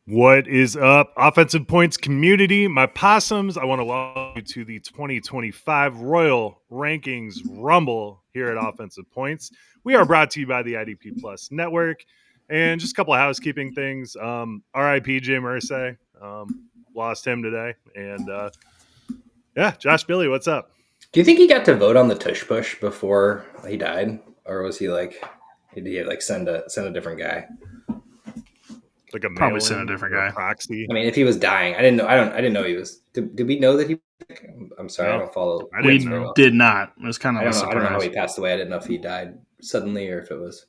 What is up, Offensive Points community? My possums, I want to welcome you to the 2025 Royal Rankings Rumble here at Offensive Points. We are brought to you by the IDP Plus Network. And just a couple of housekeeping things. RIP Jim Irsay. Lost him today. And Josh Billy, what's up? Do you think he got to vote on the tush push before he died? Or was he like, did he like send a different guy? Like a Probably sent a different guy. Proxy. I mean, if he was dying, I didn't know he was. Did we know that he? I'm sorry, No, I don't follow. We did not. It was kind of I a surprise. don't know how he passed away. I didn't know if he died suddenly or if it was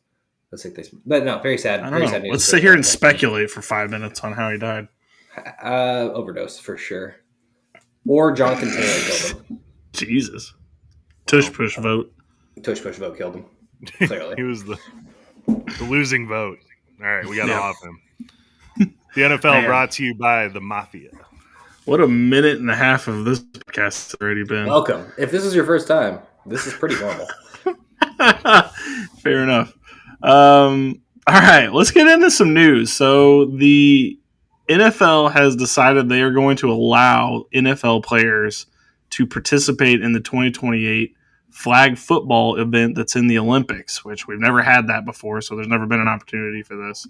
a sick day. But no, very sad. I don't know. Sad news. Let's sit here and speculate for 5 minutes on how he died. Overdose for sure. Or Jonathan Taylor killed him. Jesus. Tush push vote. Tush push vote killed him. Clearly, He was the losing vote. All right, we got to off him. The NFL brought to you by the Mafia. What a minute and a half of this podcast has already been. Welcome. If this is your first time, this is pretty normal. Fair enough. All right, let's get into some news. So the NFL has decided they are going to allow NFL players to participate in the 2028 flag football event that's in the Olympics, which we've never had that before, so there's never been an opportunity for this.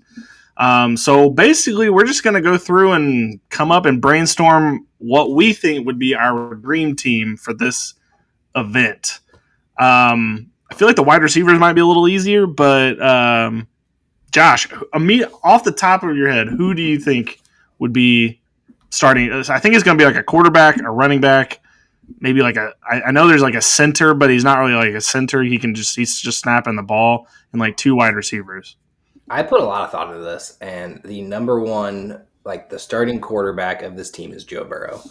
So basically, we're just going to go through and come up and brainstorm what we think would be our dream team for this event. I feel like the wide receivers might be a little easier, but Josh, off the top of your head, who do you think would be starting? I think it's going to be like a quarterback, a running back, maybe like I know there's like a center, but he's not really like a center. He's just snapping the ball, and like two wide receivers. I put a lot of thought into this, and the number one, like the starting quarterback of this team is Joe Burrow.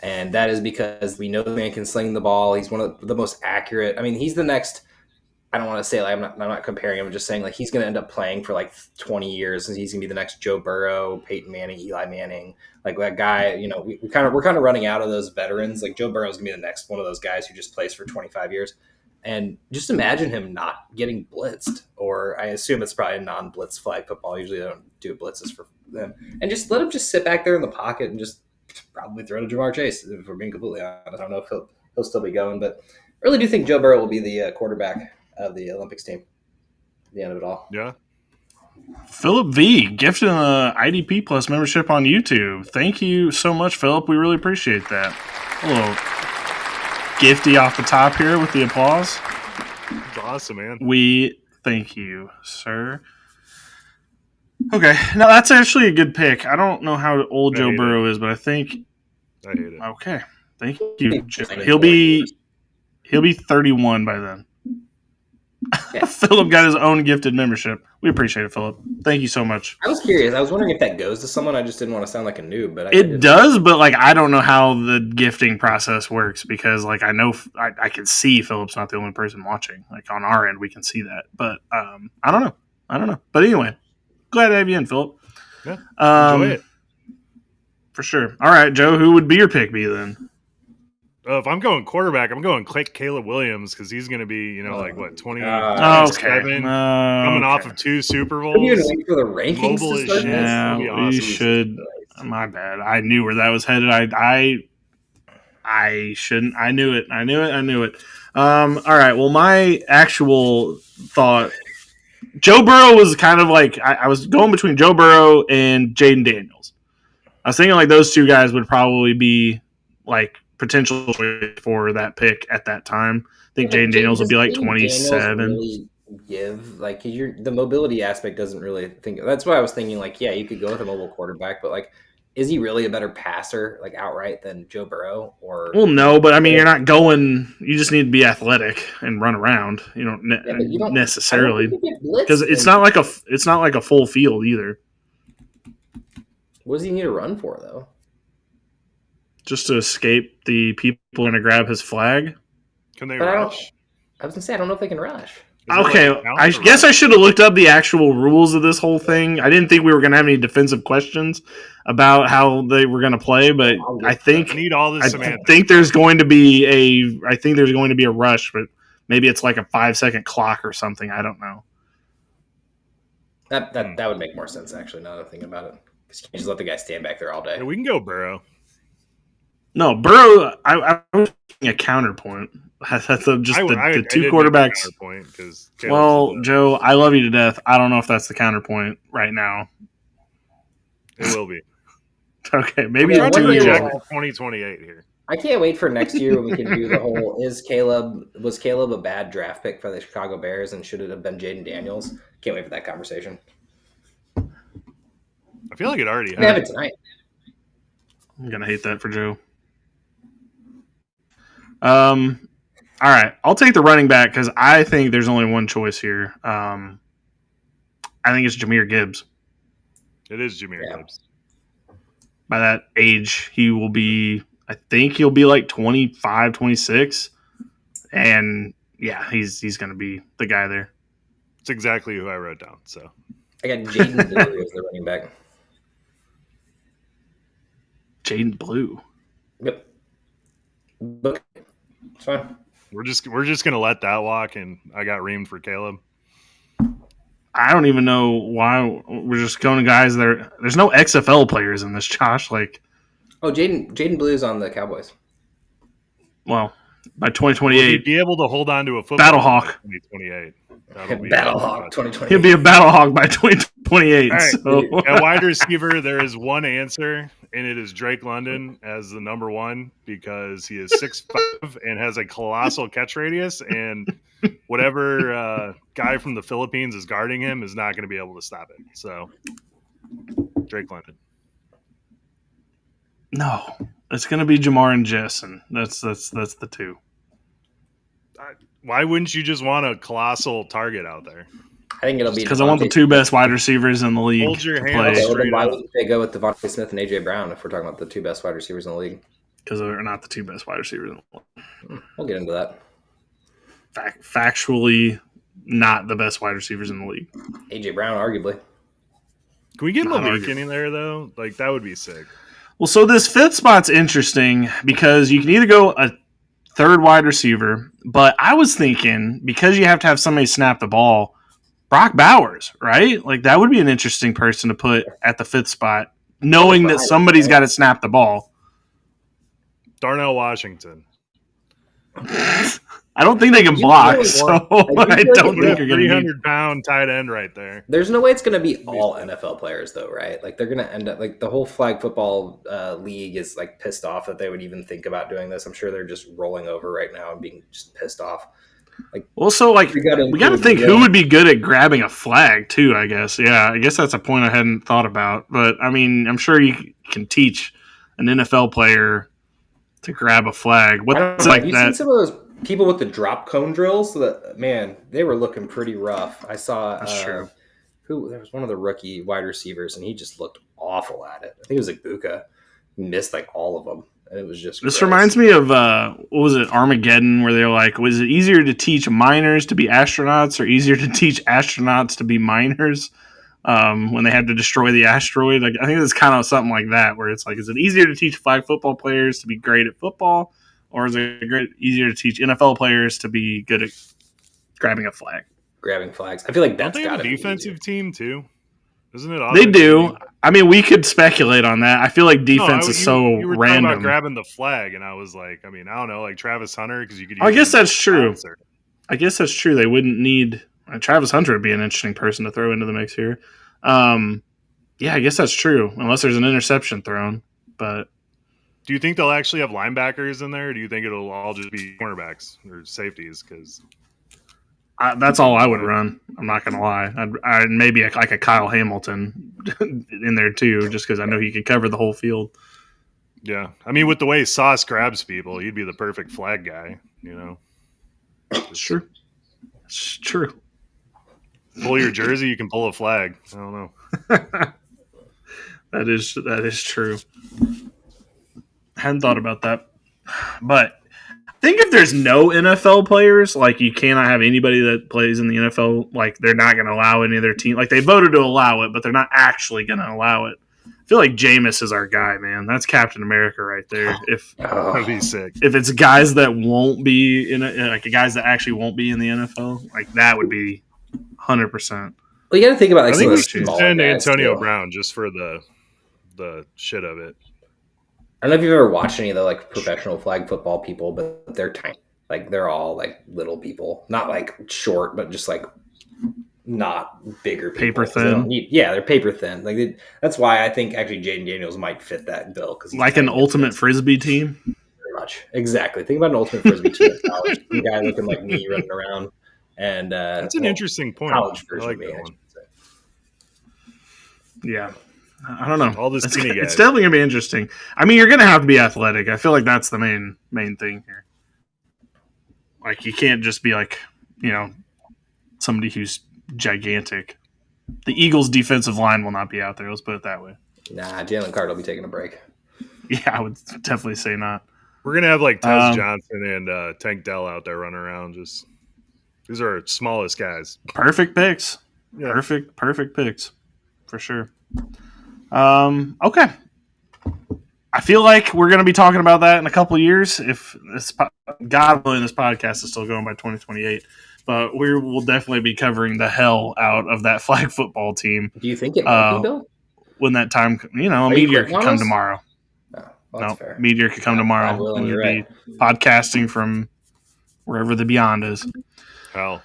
And that is because we know the man can sling the ball. He's one of the most accurate. I mean, he's the next, I don't want to say, like, I'm not comparing him. I'm just saying, like, he's going to end up playing for like 20 years, and he's going to be the next Joe Burrow, Peyton Manning, Eli Manning. Like that guy, you know, we're kind of running out of those veterans. Like Joe Burrow is going to be the next one of those guys who just plays for 25 years. And just imagine him not getting blitzed, or I assume it's probably a non-blitz flag football. Usually they don't do blitzes for them. And just let him just sit back there in the pocket and just probably throw to Jamar Chase, if we're being completely honest. I don't know if he'll still be going, but I really do think Joe Burrow will be the quarterback of the Olympics team at the end of it all. Yeah. Philip V. gifted an IDP Plus membership on YouTube. Thank you so much, Philip. We really appreciate that. A little gifty off the top here with the applause. That's awesome, man. We thank you, sir. Okay, now that's actually a good pick. I don't know how old Joe Burrow is, but I think I hate it. Okay, thank you. He'll be 31 by then. Yeah. Philip got his own gifted membership. We appreciate it, Philip. Thank you so much. I was curious. I was wondering if that goes to someone. I just didn't want to sound like a noob, but it does. But like, I don't know how the gifting process works because, like, I know I can see Philip's not the only person watching. Like on our end, we can see that. But I don't know. But anyway, glad to have you in, Philip. Yeah, enjoy it for sure. All right, Joe. Who would be your pick be then? If I'm going quarterback, I'm going Caleb Williams because he's going to be, 27, coming off of 2 Super Bowls. You even wait for the rankings to start yeah, this? We should. My bad. I knew where that was headed. I shouldn't. I knew it. All right. Well, my actual thought, Joe Burrow was kind of like I was going between Joe Burrow and Jaden Daniels. I was thinking like those two guys would probably be like potential for that pick at that time. I think Jaden Daniels would be like 27. Really give like the mobility aspect doesn't really think. That's why I was thinking like, yeah, you could go with a mobile quarterback, but like, is he really a better passer like outright than Joe Burrow? Or well, no, but I mean, you're not going. You just need to be athletic and run around. You don't necessarily because it's not like a full field either. What does he need to run for though? Just to escape the people going to grab his flag. Can they rush? I was going to say, I don't know if they can rush. Okay, I guess I should have looked up the actual rules of this whole thing. I didn't think we were going to have any defensive questions about how they were going to play, but I think there's going to be a rush, but maybe it's like a 5-second clock or something. I don't know. That would make more sense actually. Now that I think about it. Because you can't just let the guy stand back there all day. Yeah, we can go Burrow. No, Burrow. I was thinking a counterpoint. That's the two quarterbacks. Well, Joe, I love you to death. I don't know if that's the counterpoint right now. It will be. Okay, maybe it's 2028 here. I can't wait for next year when we can do the whole was Caleb a bad draft pick for the Chicago Bears and should it have been Jaden Daniels? Can't wait for that conversation. I feel like it already happened. Have it tonight. I'm gonna hate that for Joe. All right, I'll take the running back because I think there's only one choice here. I think it's Jahmyr Gibbs. It is Jahmyr Gibbs. By that age, he'll be like 25, 26. And yeah, he's going to be the guy there. It's exactly who I wrote down. So I got Jaden Blue as the running back. Jaden Blue. Yep. But it's fine. We're just gonna let that walk, and I got reamed for Caleb. I don't even know why we're just going to guys that there's no XFL players in this, Josh. Like, Jaden Blue is on the Cowboys. Well, by 2028, be able to hold on to a football. Battlehawk. 2028. Battlehawk 2028. He'll be a Battlehawk by 2028. Right. So. At wide receiver, there is one answer, and it is Drake London as the number one because he is 6'5" and has a colossal catch radius, and whatever guy from the Philippines is guarding him is not going to be able to stop it. So, Drake London. No, it's going to be Jamar and Jessen. That's the two. Why wouldn't you just want a colossal target out there? I think it'll be because I want the two best wide receivers in the league. Hold your hand straight why up. would they go with Devontae Smith and AJ Brown if we're talking about the two best wide receivers in the league? Because they're not the two best wide receivers in the league. We'll get into that. Factually, not the best wide receivers in the league. AJ Brown, arguably. Can we get Malik in there though? Like that would be sick. Well, so this fifth spot's interesting because you can either go a third wide receiver, but I was thinking because you have to have somebody snap the ball, Brock Bowers, right? Like that would be an interesting person to put at the fifth spot, knowing that somebody's got to snap the ball. Darnell Washington. I don't think they can block, so I don't think you're going to 300-pound tight end right there. There's no way it's going to be all NFL players, though, right? Like they're going to end up like the whole flag football league is like pissed off that they would even think about doing this. I'm sure they're just rolling over right now and being just pissed off. Like, also, like we got to think who would be good at grabbing a flag too. I guess, yeah, I guess that's a point I hadn't thought about. But I mean, I'm sure you can teach an NFL player to grab a flag. What's like that? You've seen some of those people with the drop cone drills, so that man, they were looking pretty rough. I saw there was one of the rookie wide receivers, and he just looked awful at it. I think it was like Buka. He missed like all of them, and it was just. This reminds me of what was it, Armageddon, where they're like, was it easier to teach miners to be astronauts or easier to teach astronauts to be miners? When they had to destroy the asteroid, like I think it's kind of something like that, where it's like, is it easier to teach flag football players to be great at football? Or is it easier to teach NFL players to be good at grabbing a flag? Grabbing flags. I feel like that's got a defensive team too. Isn't it? They do. I mean, we could speculate on that. I feel like defense is so you were random. About grabbing the flag, and I was like, I mean, I don't know, like Travis Hunter, because you could. I guess that's true. I guess that's true. They wouldn't need Travis Hunter would be an interesting person to throw into the mix here. Yeah, I guess that's true, unless there's an interception thrown. But do you think they'll actually have linebackers in there, or do you think it'll all just be cornerbacks or safeties? Because that's all I would run. I'm not going to lie. I'd maybe like a Kyle Hamilton in there too, just because I know he could cover the whole field. Yeah, I mean, with the way Sauce grabs people, he'd be the perfect flag guy. You know, it's true. It's true. Pull your jersey, you can pull a flag. I don't know. That is true. I hadn't thought about that. But I think if there's no NFL players, like you cannot have anybody that plays in the NFL, like they're not going to allow any of their team. Like they voted to allow it, but they're not actually going to allow it. I feel like Jameis is our guy, man. That's Captain America right there. That'd be sick. If it's guys that won't be guys that actually won't be in the NFL, like that would be 100%. Well, you got to think about like I think we should send Antonio Brown just for the the shit of it. I don't know if you've ever watched any of the like professional flag football people, but they're tiny. Like they're all like little people, not like short, but just like not bigger people. Paper 'cause they thin. don't need- yeah, they're paper thin. Like that's why I think actually Jaden Daniels might fit that bill because Like an ultimate frisbee team. Very much exactly. Think about an ultimate frisbee team in college. Some guy looking like me running around, and That's an interesting point. college I version like of me. that I one. should say. Yeah. I don't know. All the skinny guys. It's definitely gonna be interesting. I mean, you're gonna have to be athletic. I feel like that's the main thing here. Like you can't just be like, somebody who's gigantic. The Eagles' defensive line will not be out there. Let's put it that way. Nah, Jalen Carter will be taking a break. Yeah, I would definitely say not. We're gonna have like Tez Johnson and Tank Dell out there running around. Just these are our smallest guys. Perfect picks. Yeah. Perfect picks for sure. Okay. I feel like we're going to be talking about that in a couple of years. If this, God willing, this podcast is still going by 2028, but we will definitely be covering the hell out of that flag football team. Do you think it might be, Bill? When that time, a meteor could come tomorrow. Oh, well, that's fair. Meteor could come tomorrow. God willing, you're be podcasting from wherever the beyond is. Hell.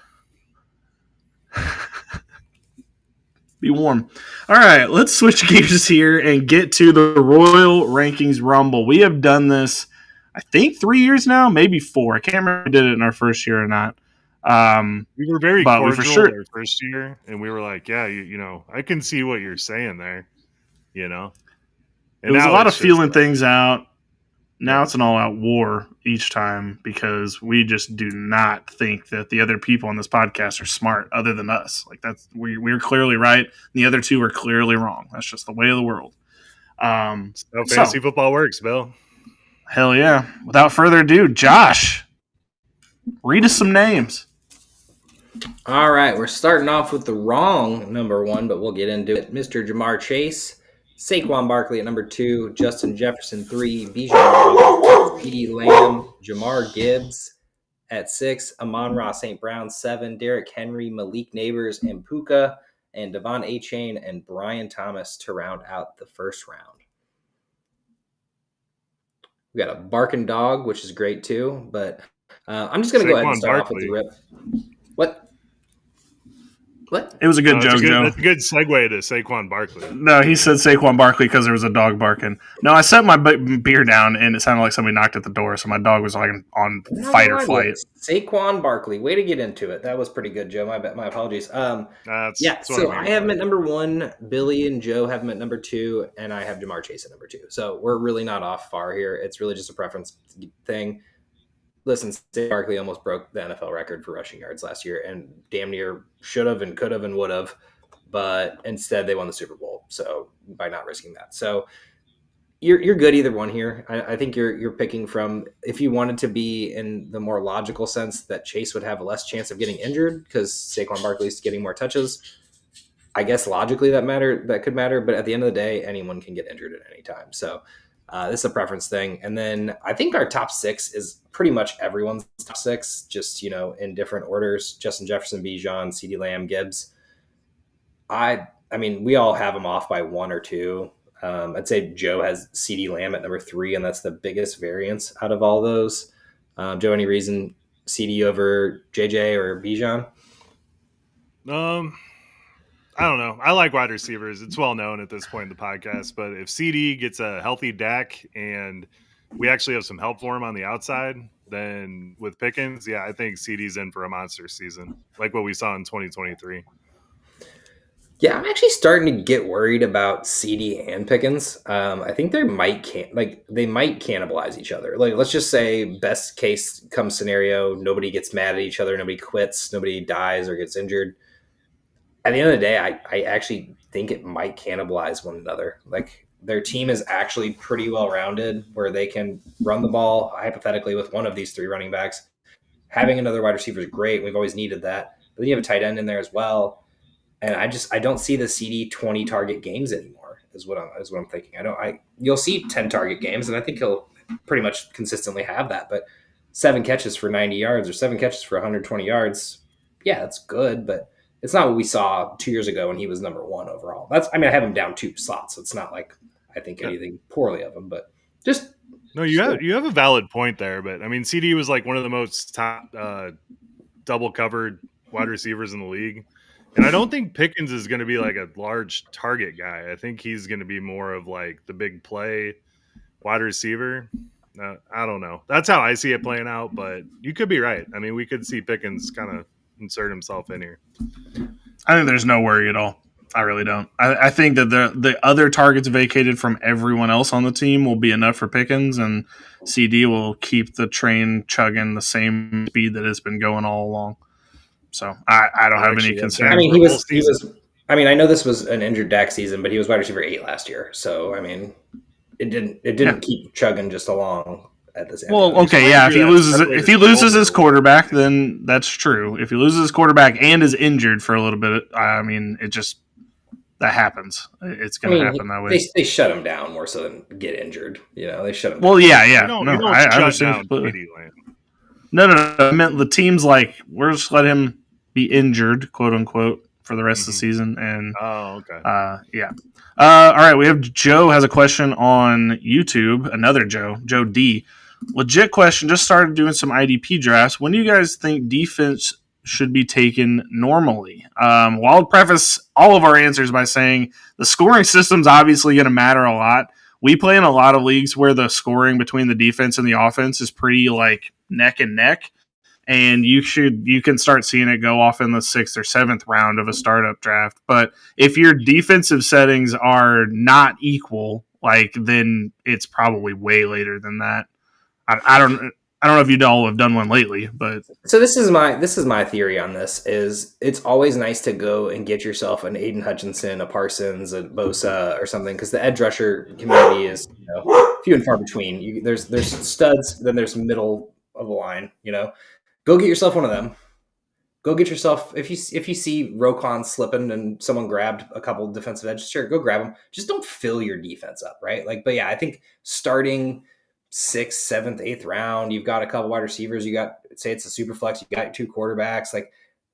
Be warm. All right, let's switch gears here and get to the Royal Rankings Rumble. We have done this, I think, 3 years now, maybe 4. I can't remember if we did it in our first year or not. We were very cordial for sure, our first year, and we were like, yeah, I can see what you're saying there, And it was a lot of feeling things out. Now it's an all-out war each time because we just do not think that the other people on this podcast are smart other than us. Like we're clearly right. The other two are clearly wrong. That's just the way of the world. That's how fantasy football works, Bill. Hell yeah. Without further ado, Josh, read us some names. All right, we're starting off with the wrong number 1, but we'll get into it. Mr. Jamar Chase, Saquon Barkley at number 2, Justin Jefferson 3, Bijan, CeeDee Lamb, Jamar Gibbs at 6, Amon-Ra St. Brown 7, Derrick Henry, Malik Neighbors, and Puka, and Devon Achane and Brian Thomas to round out the first round. We got a barking dog, which is great too, but I'm just going to go ahead and start off with the rip. What? It was a good joke, Joe. That's a good segue to Saquon Barkley. No, he said Saquon Barkley because there was a dog barking. No, I set my beer down and it sounded like somebody knocked at the door, so my dog was like on fight or flight. Saquon Barkley, way to get into it. That was pretty good, Joe. My apologies. So I have him at number 1. Billy and Joe have him at number 2, and I have Jamar Chase at number 2. So we're really not off far here. It's really just a preference thing. Listen, Saquon Barkley almost broke the NFL record for rushing yards last year and damn near should have and could have and would have, but instead they won the Super Bowl. So by not risking that. So you're good either one here. I think you're picking from, if you wanted to be in the more logical sense that Chase would have a less chance of getting injured because Saquon Barkley's getting more touches. I guess logically that could matter, but at the end of the day, anyone can get injured at any time. So this is a preference thing. And then I think our top 6 is pretty much everyone's top 6, just, in different orders. Justin Jefferson, Bijan, CeeDee Lamb, Gibbs. I mean, we all have them off by 1 or 2. I'd say Joe has CeeDee Lamb at number 3, and that's the biggest variance out of all those. Joe, any reason CeeDee over JJ or Bijan? I don't know. I like wide receivers. It's well known at this point in the podcast. But if CD gets a healthy Dak and we actually have some help for him on the outside, then with Pickens, yeah, I think CD's in for a monster season, like what we saw in 2023. Yeah, I'm actually starting to get worried about CD and Pickens. I think they might cannibalize each other. Like, let's just say best case comes scenario, nobody gets mad at each other, nobody quits, nobody dies or gets injured. At the end of the day, I actually think it might cannibalize one another. Like, their team is actually pretty well-rounded where they can run the ball, hypothetically, with one of these 3 running backs. Having another wide receiver is great. We've always needed that. But then you have a tight end in there as well. And I don't see the CD 20 target games anymore, is what I'm thinking. You'll see 10 target games, and I think he'll pretty much consistently have that. But 7 catches for 90 yards or 7 catches for 120 yards, yeah, that's good, but it's not what we saw 2 years ago when he was number 1 overall. I have him down 2 slots, so it's not like I think anything poorly of him, but just no, you have a valid point there. But I mean, CD was like one of the most top double covered wide receivers in the league. And I don't think Pickens is going to be like a large target guy. I think he's going to be more of like the big play wide receiver. I don't know. That's how I see it playing out, but you could be right. I mean, we could see Pickens kind of insert himself in here. I think there's no worry at all. I really don't. I think that the other targets vacated from everyone else on the team will be enough for Pickens, and CD will keep the train chugging the same speed that it's been going all along. So I don't have any concern. I mean, he was. I mean, I know this was an injured Dak season, but he was wide receiver 8 last year. So I mean, it didn't keep chugging just along at this end. Well, okay, yeah. If he loses his quarterback, then that's true. If he loses his quarterback and is injured for a little bit, I mean, that happens. It's going to happen that way. They shut him down more so than get injured. They shut him. Well, down. Yeah. I understand completely. No. I meant the team's like, we're just let him be injured, quote unquote, for the rest of the season. And okay. Yeah. All right. We have Joe has a question on YouTube. Another Joe D. Legit question. Just started doing some IDP drafts. When do you guys think defense should be taken normally? Well, I'll preface all of our answers by saying the scoring system's obviously going to matter a lot. We play in a lot of leagues where the scoring between the defense and the offense is pretty like neck and neck. And you can start seeing it go off in the 6th or 7th round of a startup draft. But if your defensive settings are not equal, then it's probably way later than that. I don't know if you all have done one lately, but so this is my theory on this. Is it's always nice to go and get yourself an Aiden Hutchinson, a Parsons, a Bosa, or something, because the edge rusher community is few and far between. There's studs, then there's middle of the line. Go get yourself one of them. Go get yourself if you see Roquan slipping and someone grabbed a couple of defensive edges, sure, go grab them. Just don't fill your defense up, right? But yeah, I think starting 6th, 7th, 8th round, you've got a couple wide receivers. You got, say it's a super flex, you got your 2 quarterbacks.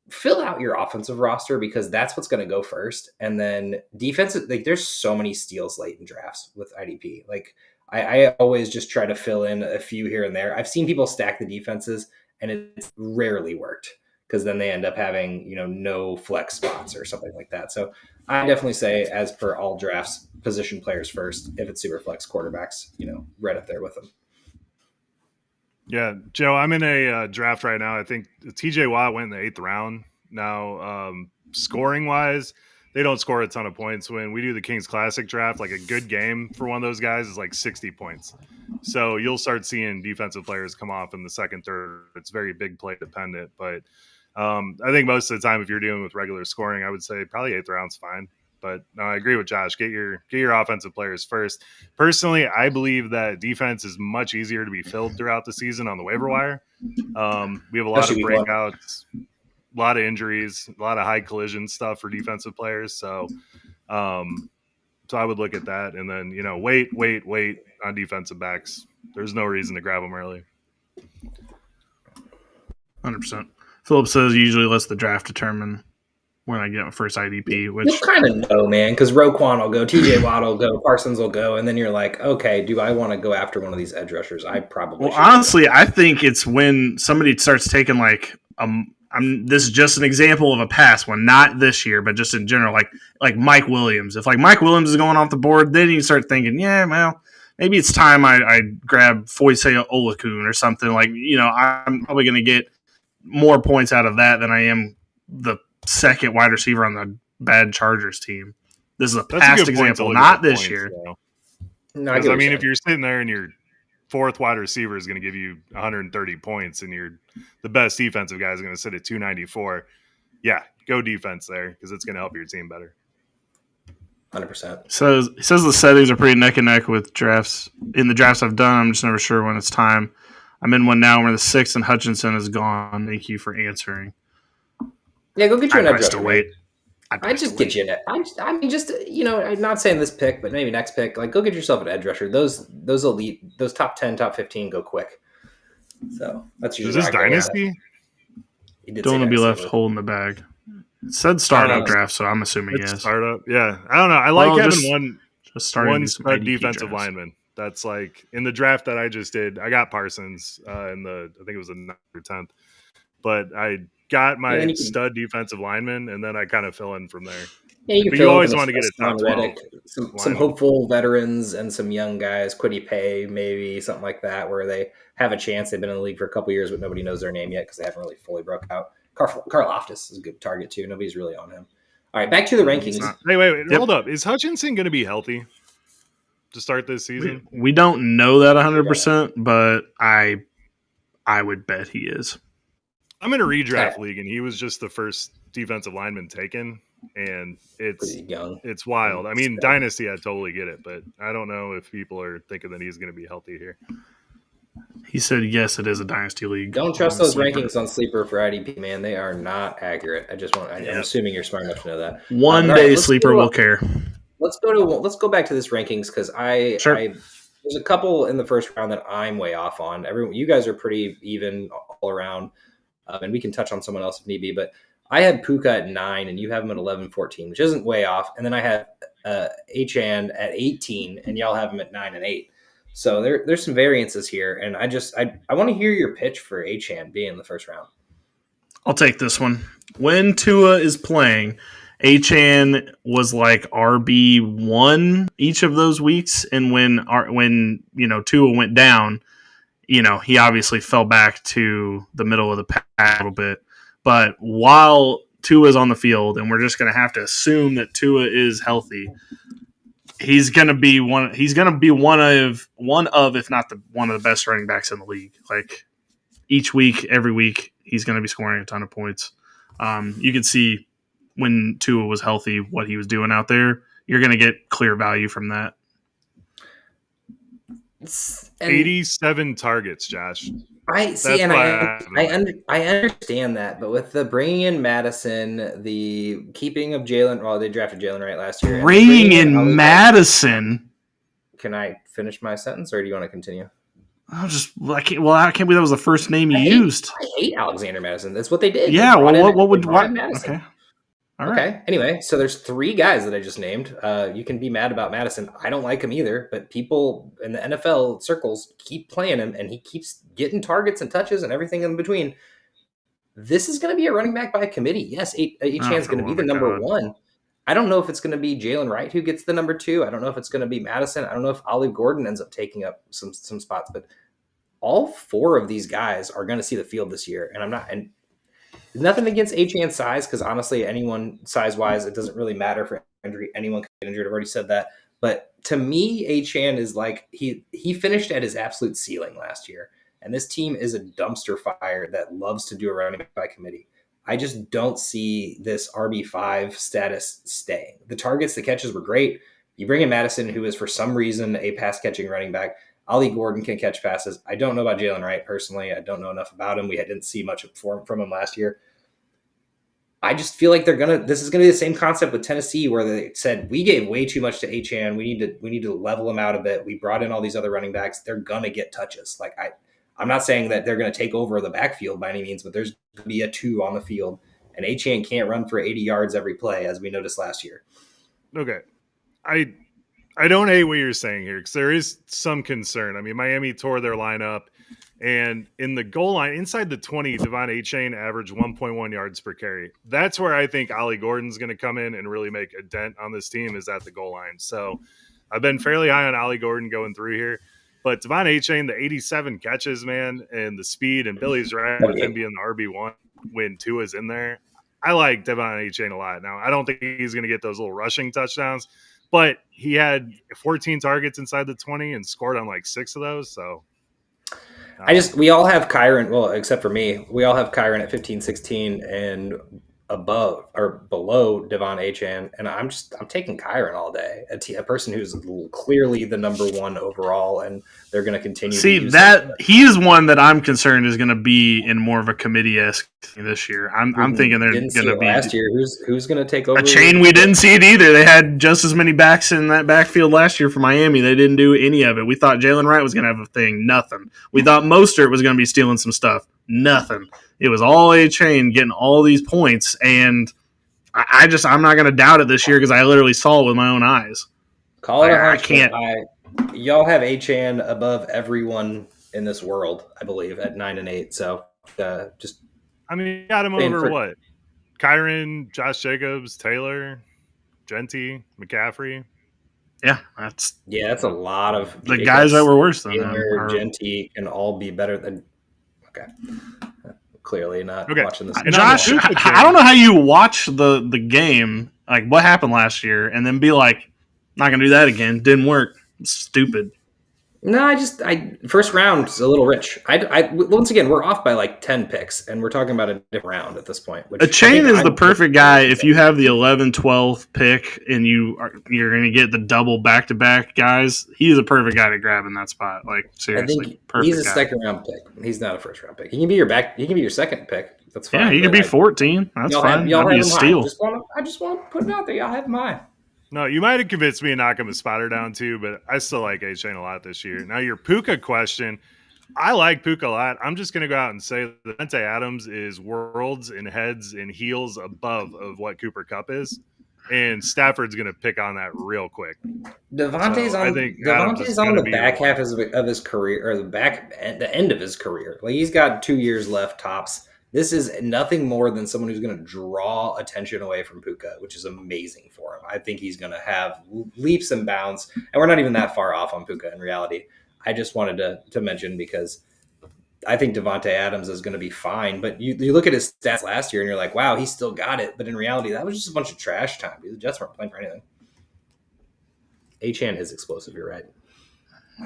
Fill out your offensive roster because that's what's going to go first. And then defensive, there's so many steals late in drafts with IDP. I always just try to fill in a few here and there. I've seen people stack the defenses and it's rarely worked because then they end up having, no flex spots or something like that. So I definitely say, as per all drafts, position players first. If it's super flex, quarterbacks, right up there with them. Yeah, Joe, I'm in a draft right now. I think TJ Watt went in the 8th round. Now, scoring wise, they don't score a ton of points. When we do the Kings Classic draft, a good game for one of those guys is 60 points. So you'll start seeing defensive players come off in the 2nd, 3rd. It's very big play dependent, but I think most of the time, if you're dealing with regular scoring, I would say probably 8th round's fine. But no, I agree with Josh. Get your offensive players first. Personally, I believe that defense is much easier to be filled throughout the season on the waiver wire. We have a lot of breakouts, a lot of injuries, a lot of high collision stuff for defensive players. So I would look at that and then wait on defensive backs. There's no reason to grab them early. 100%. Philip says usually lets the draft determine when I get my first IDP, which you kind of know, man, because Roquan will go, TJ Watt will go, Parsons will go, and then you're like, okay, do I want to go after one of these edge rushers? I probably. Well, honestly, I think it's when somebody starts taking this is just an example of a past one, not this year, but just in general, like Mike Williams. If Mike Williams is going off the board, then you start thinking, yeah, well, maybe it's time I grab Foyce Olakun or something. I'm probably going to get more points out of that than I am the second wide receiver on the bad Chargers team. This is a past example, not this year. No, I mean, if you're sitting there and your 4th wide receiver is going to give you 130 points and the best defensive guy is going to sit at 294, yeah, go defense there because it's going to help your team better. 100%. So he says the settings are pretty neck and neck with drafts. In the drafts I've done, I'm just never sure when it's time. I'm in one now where the 6th and Hutchinson is gone. Thank you for answering. Yeah, go get you an edge rusher. Wait. I just get you an. I mean, just I'm not saying this pick, but maybe next pick. Go get yourself an edge rusher. Those elite, those top 10, top 15 go quick. So that's usually. Is this dynasty? Don't want to be left holding the bag. It said startup draft, so I'm assuming yes. Startup, yeah. I don't know. I like having one. Just starting one to do some stud IDP defensive drafts. lineman. That's like in the draft that I just did. I got Parsons I think it was the 9th or 10th, but I got Yeah, my stud defensive lineman, and then I kind of fill in from there. Yeah, you can But fill you in always from want to get a top Hassan 12 Reddick, some lineman. hopeful veterans and some young guys, Quiddy Pay, maybe something like that, where they have a chance. They've been in the league for a couple years, but nobody knows their name yet because they haven't really fully broke out. Carl Loftus is a good target too. Nobody's really on him. All right, back to the rankings. Hey, wait, Yep. hold up. Is Hutchinson going to be healthy to start this season? We don't know that 100%, but I would bet he is. I'm in a redraft league, and he was just the first defensive lineman taken, and it's wild. I mean, Dynasty, I totally get it, but I don't know if people are thinking that he's going to be healthy here. He said, yes, it is a Dynasty league. Don't trust those rankings on Sleeper for IDP, man. They are not accurate. I'm assuming you're smart enough to know that. One day Sleeper will care. Let's go back to this rankings because there's a couple in the first round that I'm way off on. You guys are pretty even all around, and we can touch on someone else if need be. But I had Puka at 9, and you have him at 11-14, which isn't way off. And then I had Achane at 18, and y'all have him at 9 and 8. So there's some variances here, and I want to hear your pitch for Achane being in the first round. I'll take this one. When Tua is playing, Achane was like RB1 each of those weeks, and when Tua went down, he obviously fell back to the middle of the pack a little bit. But while Tua is on the field, and we're just going to have to assume that Tua is healthy, he's going to be one. He's going to be one of, if not one of the best running backs in the league. Like each week, every week, he's going to be scoring a ton of points. You can see when Tua was healthy, what he was doing out there. You're going to get clear value from that. 87 targets, Josh. I see, and I understand that, but with the bringing in Madison, the keeping of Jalen, well, they drafted Jalen Wright last year. Bringing in Madison. Can I finish my sentence, or do you want to continue? I can't believe that was the first name you used. I hate Alexander Madison. That's what they did. Yeah, what would Madison? Okay. All right. Okay. Anyway, so there's 3 guys that I just named. You can be mad about Madison. I don't like him either, but people in the NFL circles keep playing him, and he keeps getting targets and touches and everything in between. This is going to be a running back by committee. Yes, Achane's going to be the number 1. I don't know if it's going to be Jalen Wright who gets the number 2. I don't know if it's going to be Madison. I don't know if Olive Gordon ends up taking up some spots, but all 4 of these guys are going to see the field this year, and nothing against Achane's size, because honestly, anyone size-wise, it doesn't really matter for injury. Anyone can get injured. I've already said that. But to me, Achane is like he finished at his absolute ceiling last year, and this team is a dumpster fire that loves to do a running back by committee. I just don't see this RB5 status staying. The targets, the catches were great. You bring in Madison, who is for some reason a pass-catching running back. Ollie Gordon can catch passes. I don't know about Jalen Wright personally. I don't know enough about him. We didn't see much from him last year. I just feel like this is gonna be the same concept with Tennessee, where they said we gave way too much to Achane. We need to level him out a bit. We brought in all these other running backs. They're gonna get touches. Like I'm not saying that they're gonna take over the backfield by any means, but there's gonna be a 2 on the field, and Achane can't run for 80 yards every play, as we noticed last year. Okay, I don't hate what you're saying here, because there is some concern. I mean, Miami tore their lineup, and in the goal line, inside the 20, Devon Achane averaged 1.1 yards per carry. That's where I think Ollie Gordon's going to come in and really make a dent on this team, is at the goal line. So I've been fairly high on Ollie Gordon going through here. But Devon Achane, the 87 catches, man, and the speed, and Billy's right with him being the RB1 when Tua's in there. I like Devon Achane a lot. Now, I don't think he's going to get those little rushing touchdowns, but he had 14 targets inside the 20 and scored on like 6 of those. So we all have Kyron, well, except for me, we all have Kyron at 15-16 and above or below Devon Achane, and I'm taking Kyron all day. A person who's clearly the number 1 overall, and they're going to continue. See, he is one that I'm concerned is going to be in more of a committee-esque this year. I'm thinking they're going to be last year. Who's going to take over? Achane, we didn't see it either. They had just as many backs in that backfield last year for Miami. They didn't do any of it. We thought Jalen Wright was going to have a thing. Nothing. We thought Mostert was going to be stealing some stuff. Nothing. It was all Achane getting all these points, and I'm not going to doubt it this year because I literally saw it with my own eyes. Call it a I hunch. can't. Y'all have Achane above everyone in this world, I believe, at 9 and 8. So just. I mean, you got him over what? Kyron, Josh Jacobs, Taylor, Genty, McCaffrey. Yeah, that's a lot of the Jacobs, guys that were worse than Taylor, him. Genty can all be better than. Okay. Clearly not watching this. Josh, I don't know how you watch the game. Like, what happened last year, and then be like, not gonna do that again. Didn't work. Stupid. No, first round is a little rich. Once again, we're off by like 10 picks, and we're talking about a different round at this point. Achane is the perfect guy if you have the 11, 12 pick and you're going to get the double back-to-back guys. He's a perfect guy to grab in that spot. Like, seriously, I think perfect he's a second round pick. He's not a first round pick. He can be your second pick. That's fine. Yeah, he could be 14. That's fine. That'd be a steal. I just want to put it out there. Y'all have him high. No, you might have convinced me to knock him a spotter down too, but I still like Achane a lot this year. Now, your Puka question, I like Puka a lot. I'm just going to go out and say that Davante Adams is worlds and heads and heels above of what Cooper Kupp is, and Stafford's going to pick on that real quick. Davante's on the back half of his career, or the end of his career. Like, he's got 2 years left tops. This is nothing more than someone who's going to draw attention away from Puka, which is amazing for him. I think he's going to have leaps and bounds, and we're not even that far off on Puka in reality. I just wanted to mention because I think Davante Adams is going to be fine, but you look at his stats last year and you're like, wow, he still got it. But in reality, that was just a bunch of trash time. The Jets weren't playing for anything. Achane is explosive. You're right.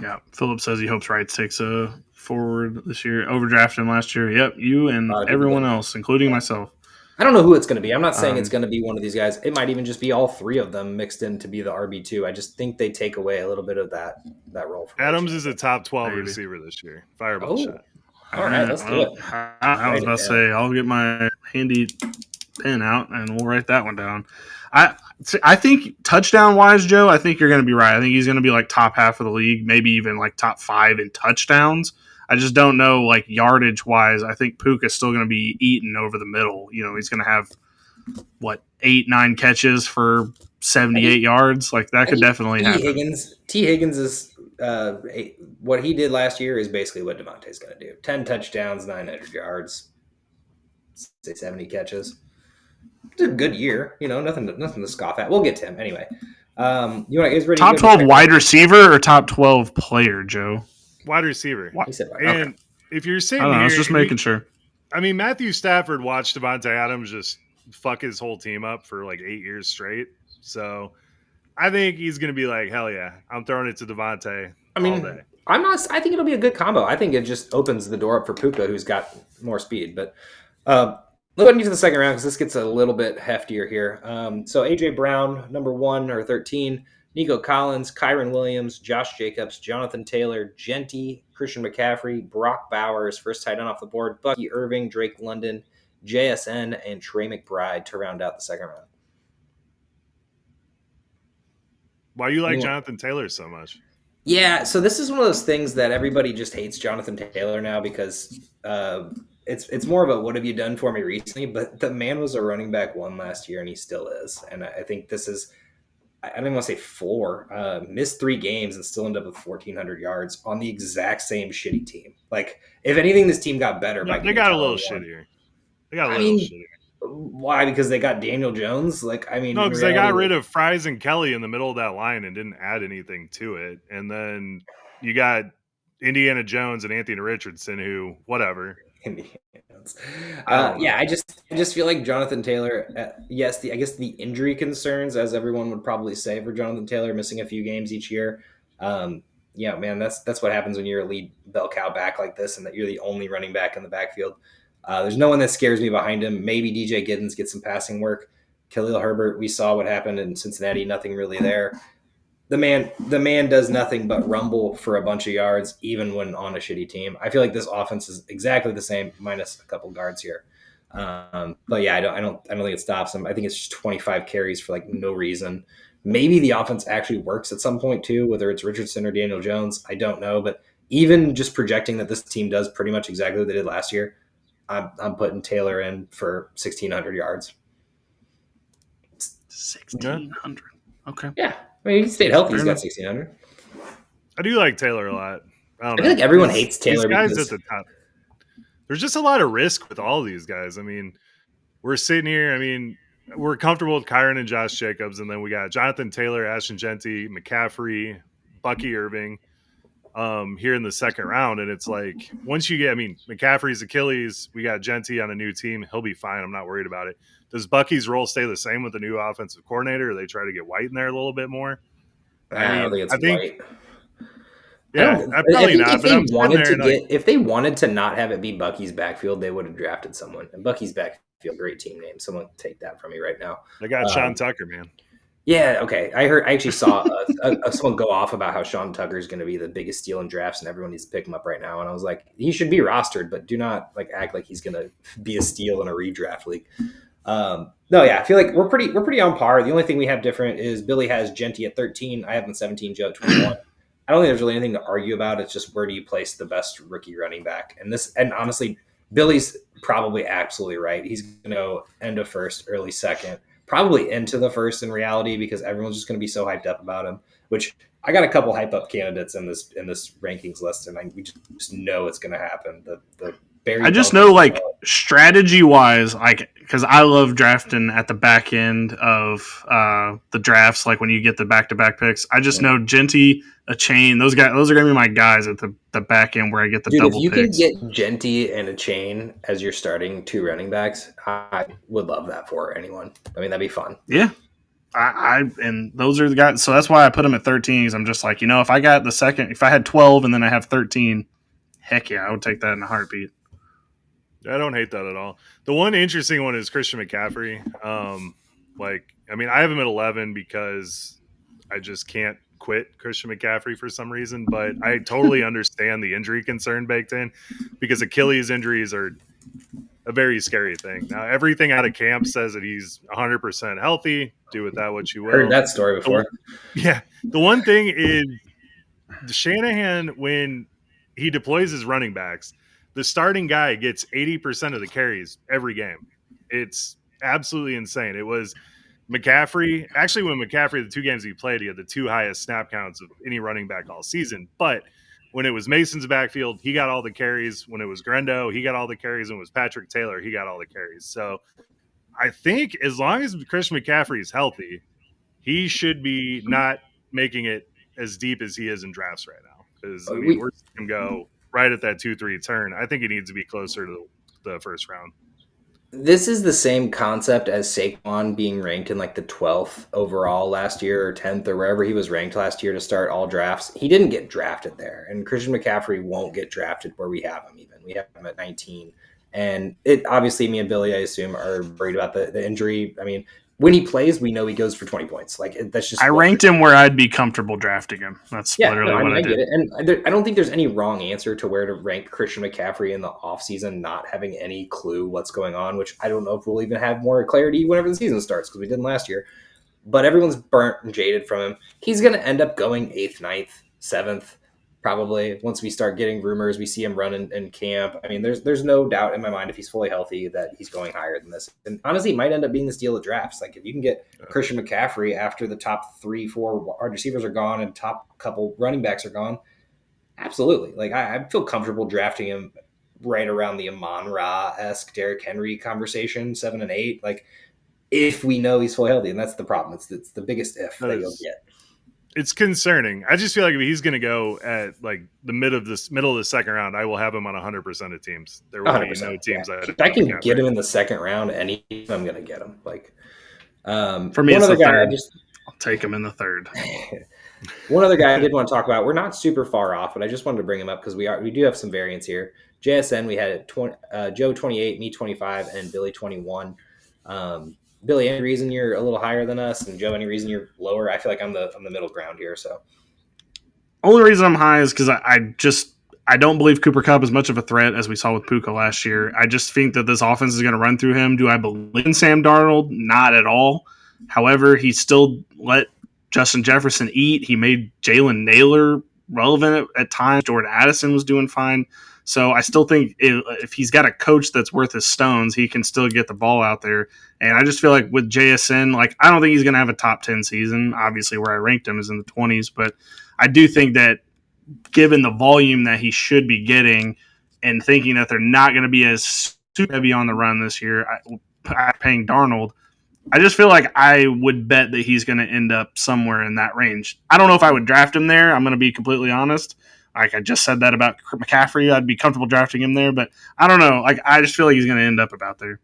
Yeah, Philip says he hopes Wright takes a forward this year. Overdrafted him last year. Yep, you and everyone else, including myself. I don't know who it's going to be. I'm not saying it's going to be one of these guys. It might even just be all three of them mixed in to be the RB2. I just think they take away a little bit of that role. Adams is a top 12 receiver this year. Fireball shot. All right, let's do it. I was about to say, I'll get my handy pen out and we'll write that one down. I think touchdown-wise, Joe, I think you're going to be right. I think he's going to be like top half of the league, maybe even like top 5 in touchdowns. I just don't know, like, yardage-wise. I think Puka's still going to be eaten over the middle. You know, he's going to have, 8, 9 catches for 78 yards? Like, that could definitely happen. T. Higgins is what he did last year is basically what Davante's going to do. 10 touchdowns, 900 yards, 70 catches. It's a good year. You know, nothing to scoff at. We'll get to him anyway. Top 12 wide receiver or top 12 player, Joe? Wide receiver. He said wide. And if you're sitting here, I was just making sure. I mean, Matthew Stafford watched Davante Adams just fuck his whole team up for 8 years straight. So I think he's going to be like, hell yeah, I'm throwing it to Davante all day. I think it'll be a good combo. I think it just opens the door up for Puka, who's got more speed. But looking into the second round, because this gets a little bit heftier here. So A.J. Brown, number 1 or 13. Nico Collins, Kyron Williams, Josh Jacobs, Jonathan Taylor, Genty, Christian McCaffrey, Brock Bowers, first tight end off the board, Bucky Irving, Drake London, JSN, and Trey McBride to round out the second round. Why you like Jonathan Taylor so much? Yeah, so this is one of those things that everybody just hates Jonathan Taylor now because it's more of a what have you done for me recently, but the man was a running back 1 last year and he still is. And I think this is, I don't even want to say floor, missed 3 games and still end up with 1,400 yards on the exact same shitty team. Like, if anything, this team got better. They got a little shittier. Shittier. Why? Because they got Daniel Jones? No, because they got rid of Fries and Kelly in the middle of that line and didn't add anything to it. And then you got Indiana Jones and Anthony Richardson, who, whatever. I just feel like Jonathan Taylor, yes, I guess the injury concerns, as everyone would probably say for Jonathan Taylor, missing a few games each year. Yeah, man, that's what happens when you're a lead bell cow back like this and that you're the only running back in the backfield. There's no one that scares me behind him. Maybe DJ Giddens gets some passing work. Khalil Herbert, we saw what happened in Cincinnati, nothing really there. The man does nothing but rumble for a bunch of yards, even when on a shitty team. I feel like this offense is exactly the same, minus a couple guards here. But yeah, I don't think it stops him. I think it's just 25 carries for no reason. Maybe the offense actually works at some point too, whether it's Richardson or Daniel Jones. I don't know, but even just projecting that this team does pretty much exactly what they did last year, I'm putting Taylor in for 1,600 yards. 1,600. Okay. Yeah. I mean, he stayed healthy. Fair He's got enough. 1,600. I do like Taylor a lot. I don't I feel know. like everyone hates Taylor These guys because at the top. There's just a lot of risk with all these guys. I mean, we're sitting here. I mean, we're comfortable with Kyron and Josh Jacobs, and then we got Jonathan Taylor, Ashton Genty, McCaffrey, Bucky Irving here in the second round. And it's like, once you get, I mean, McCaffrey's Achilles, we got Genty on a new team. He'll be fine. I'm not worried about it. Does Bucky's role stay the same with the new offensive coordinator, or they try to get White in there a little bit more? I don't think it's White. Yeah, probably not. But I'm sitting there and like, if they wanted to not have it be Bucky's backfield, they would have drafted someone. And Bucky's backfield, great team name. Someone take that from me right now. they got Sean Tucker, man. Yeah, okay. I actually saw someone go off about how Sean Tucker is going to be the biggest steal in drafts, and everyone needs to pick him up right now. And I was like, he should be rostered, but do not like act like he's going to be a steal in a redraft league. No, yeah, I feel like we're pretty on par. The only thing we have different is Billy has Genty at 13. I have him 17, Joe at 21. I don't think there's really anything to argue about. It's just where do you place the best rookie running back? And honestly, Billy's probably absolutely right. He's going to go end of first, early second, probably into the first in reality because everyone's just going to be so hyped up about him. Which I got a couple hype up candidates in this rankings list, and we just know it's going to happen. The Barry I just know, like, strategy wise, like, because I love drafting at the back end of the drafts, like when you get the back-to-back picks. I just know Genty, a chain, those are going to be my guys at the back end where I get the double picks. If you can get Genty and a chain as your starting two running backs, I would love that for anyone. I mean, that'd be fun. Yeah. And those are the guys. So that's why I put them at 13. Because I'm just like, if I got if I had 12 and then I have 13, heck yeah, I would take that in a heartbeat. I don't hate that at all. The one interesting one is Christian McCaffrey. I have him at 11 because I just can't quit Christian McCaffrey for some reason, but I totally understand the injury concern baked in because Achilles injuries are a very scary thing. Now, everything out of camp says that he's 100% healthy. Do with that what you will. Heard that story before. The one thing is Shanahan, when he deploys his running backs, the starting guy gets 80% of the carries every game. It's absolutely insane. It was McCaffrey. Actually, when McCaffrey, the two games he played, he had the two highest snap counts of any running back all season. But when it was Mason's backfield, he got all the carries. When it was Grendo, he got all the carries. When it was Patrick Taylor, he got all the carries. So I think as long as Christian McCaffrey is healthy, he should be not making it as deep as he is in drafts right now. Because we're seeing him go right at that 2-3 turn. I think he needs to be closer to the first round. This is the same concept as Saquon being ranked in like the 12th overall last year or 10th or wherever he was ranked last year to start all drafts. He didn't get drafted there, and Christian McCaffrey won't get drafted where we have him even. We have him at 19. And it obviously, me and Billy, I assume, are worried about the injury. I mean, when he plays, we know he goes for 20 points. Like that's just. I ranked him where I'd be comfortable drafting him. That's literally what I did. Get it. And I don't think there's any wrong answer to where to rank Christian McCaffrey in the offseason, not having any clue what's going on, which I don't know if we'll even have more clarity whenever the season starts because we didn't last year. But everyone's burnt and jaded from him. He's going to end up going 8th, 9th, 7th. Probably once we start getting rumors, we see him run in camp. I mean, there's no doubt in my mind if he's fully healthy that he's going higher than this. And honestly, it might end up being the steal of drafts. Like if you can get Christian McCaffrey after the top 3-4 wide receivers are gone and top couple running backs are gone, absolutely. Like I feel comfortable drafting him right around the Amon-Ra-esque Derrick Henry conversation, 7 and 8. Like if we know he's fully healthy, and that's the problem. It's the biggest if that you'll get. It's concerning. I just feel like if he's going to go at like the middle of the second round, I will have him on 100% of teams. There will be no teams. Yeah. If I can get him in the second round, I'm going to get him. Like for me, it's the third. I'll take him in the third. One other guy I did want to talk about. We're not super far off, but I just wanted to bring him up because we do have some variance here. JSN, we had Joe 28, me 25, and Billy 21. Billy, any reason you're a little higher than us, and Joe, any reason you're lower? I feel like I'm the middle ground here. So, only reason I'm high is because I don't believe Cooper Kupp is much of a threat as we saw with Puka last year. I just think that this offense is going to run through him. Do I believe in Sam Darnold? Not at all. However, he still let Justin Jefferson eat. He made Jalen Naylor relevant at times. Jordan Addison was doing fine. So I still think if he's got a coach that's worth his stones, he can still get the ball out there. And I just feel like with JSN, like I don't think he's going to have a top 10 season. Obviously, where I ranked him is in the 20s, but I do think that given the volume that he should be getting, and thinking that they're not going to be as super heavy on the run this year, paying Darnold, I just feel like I would bet that he's going to end up somewhere in that range. I don't know if I would draft him there. I'm going to be completely honest. Like I just said that about McCaffrey, I'd be comfortable drafting him there, but I don't know. Like I just feel like he's going to end up about there.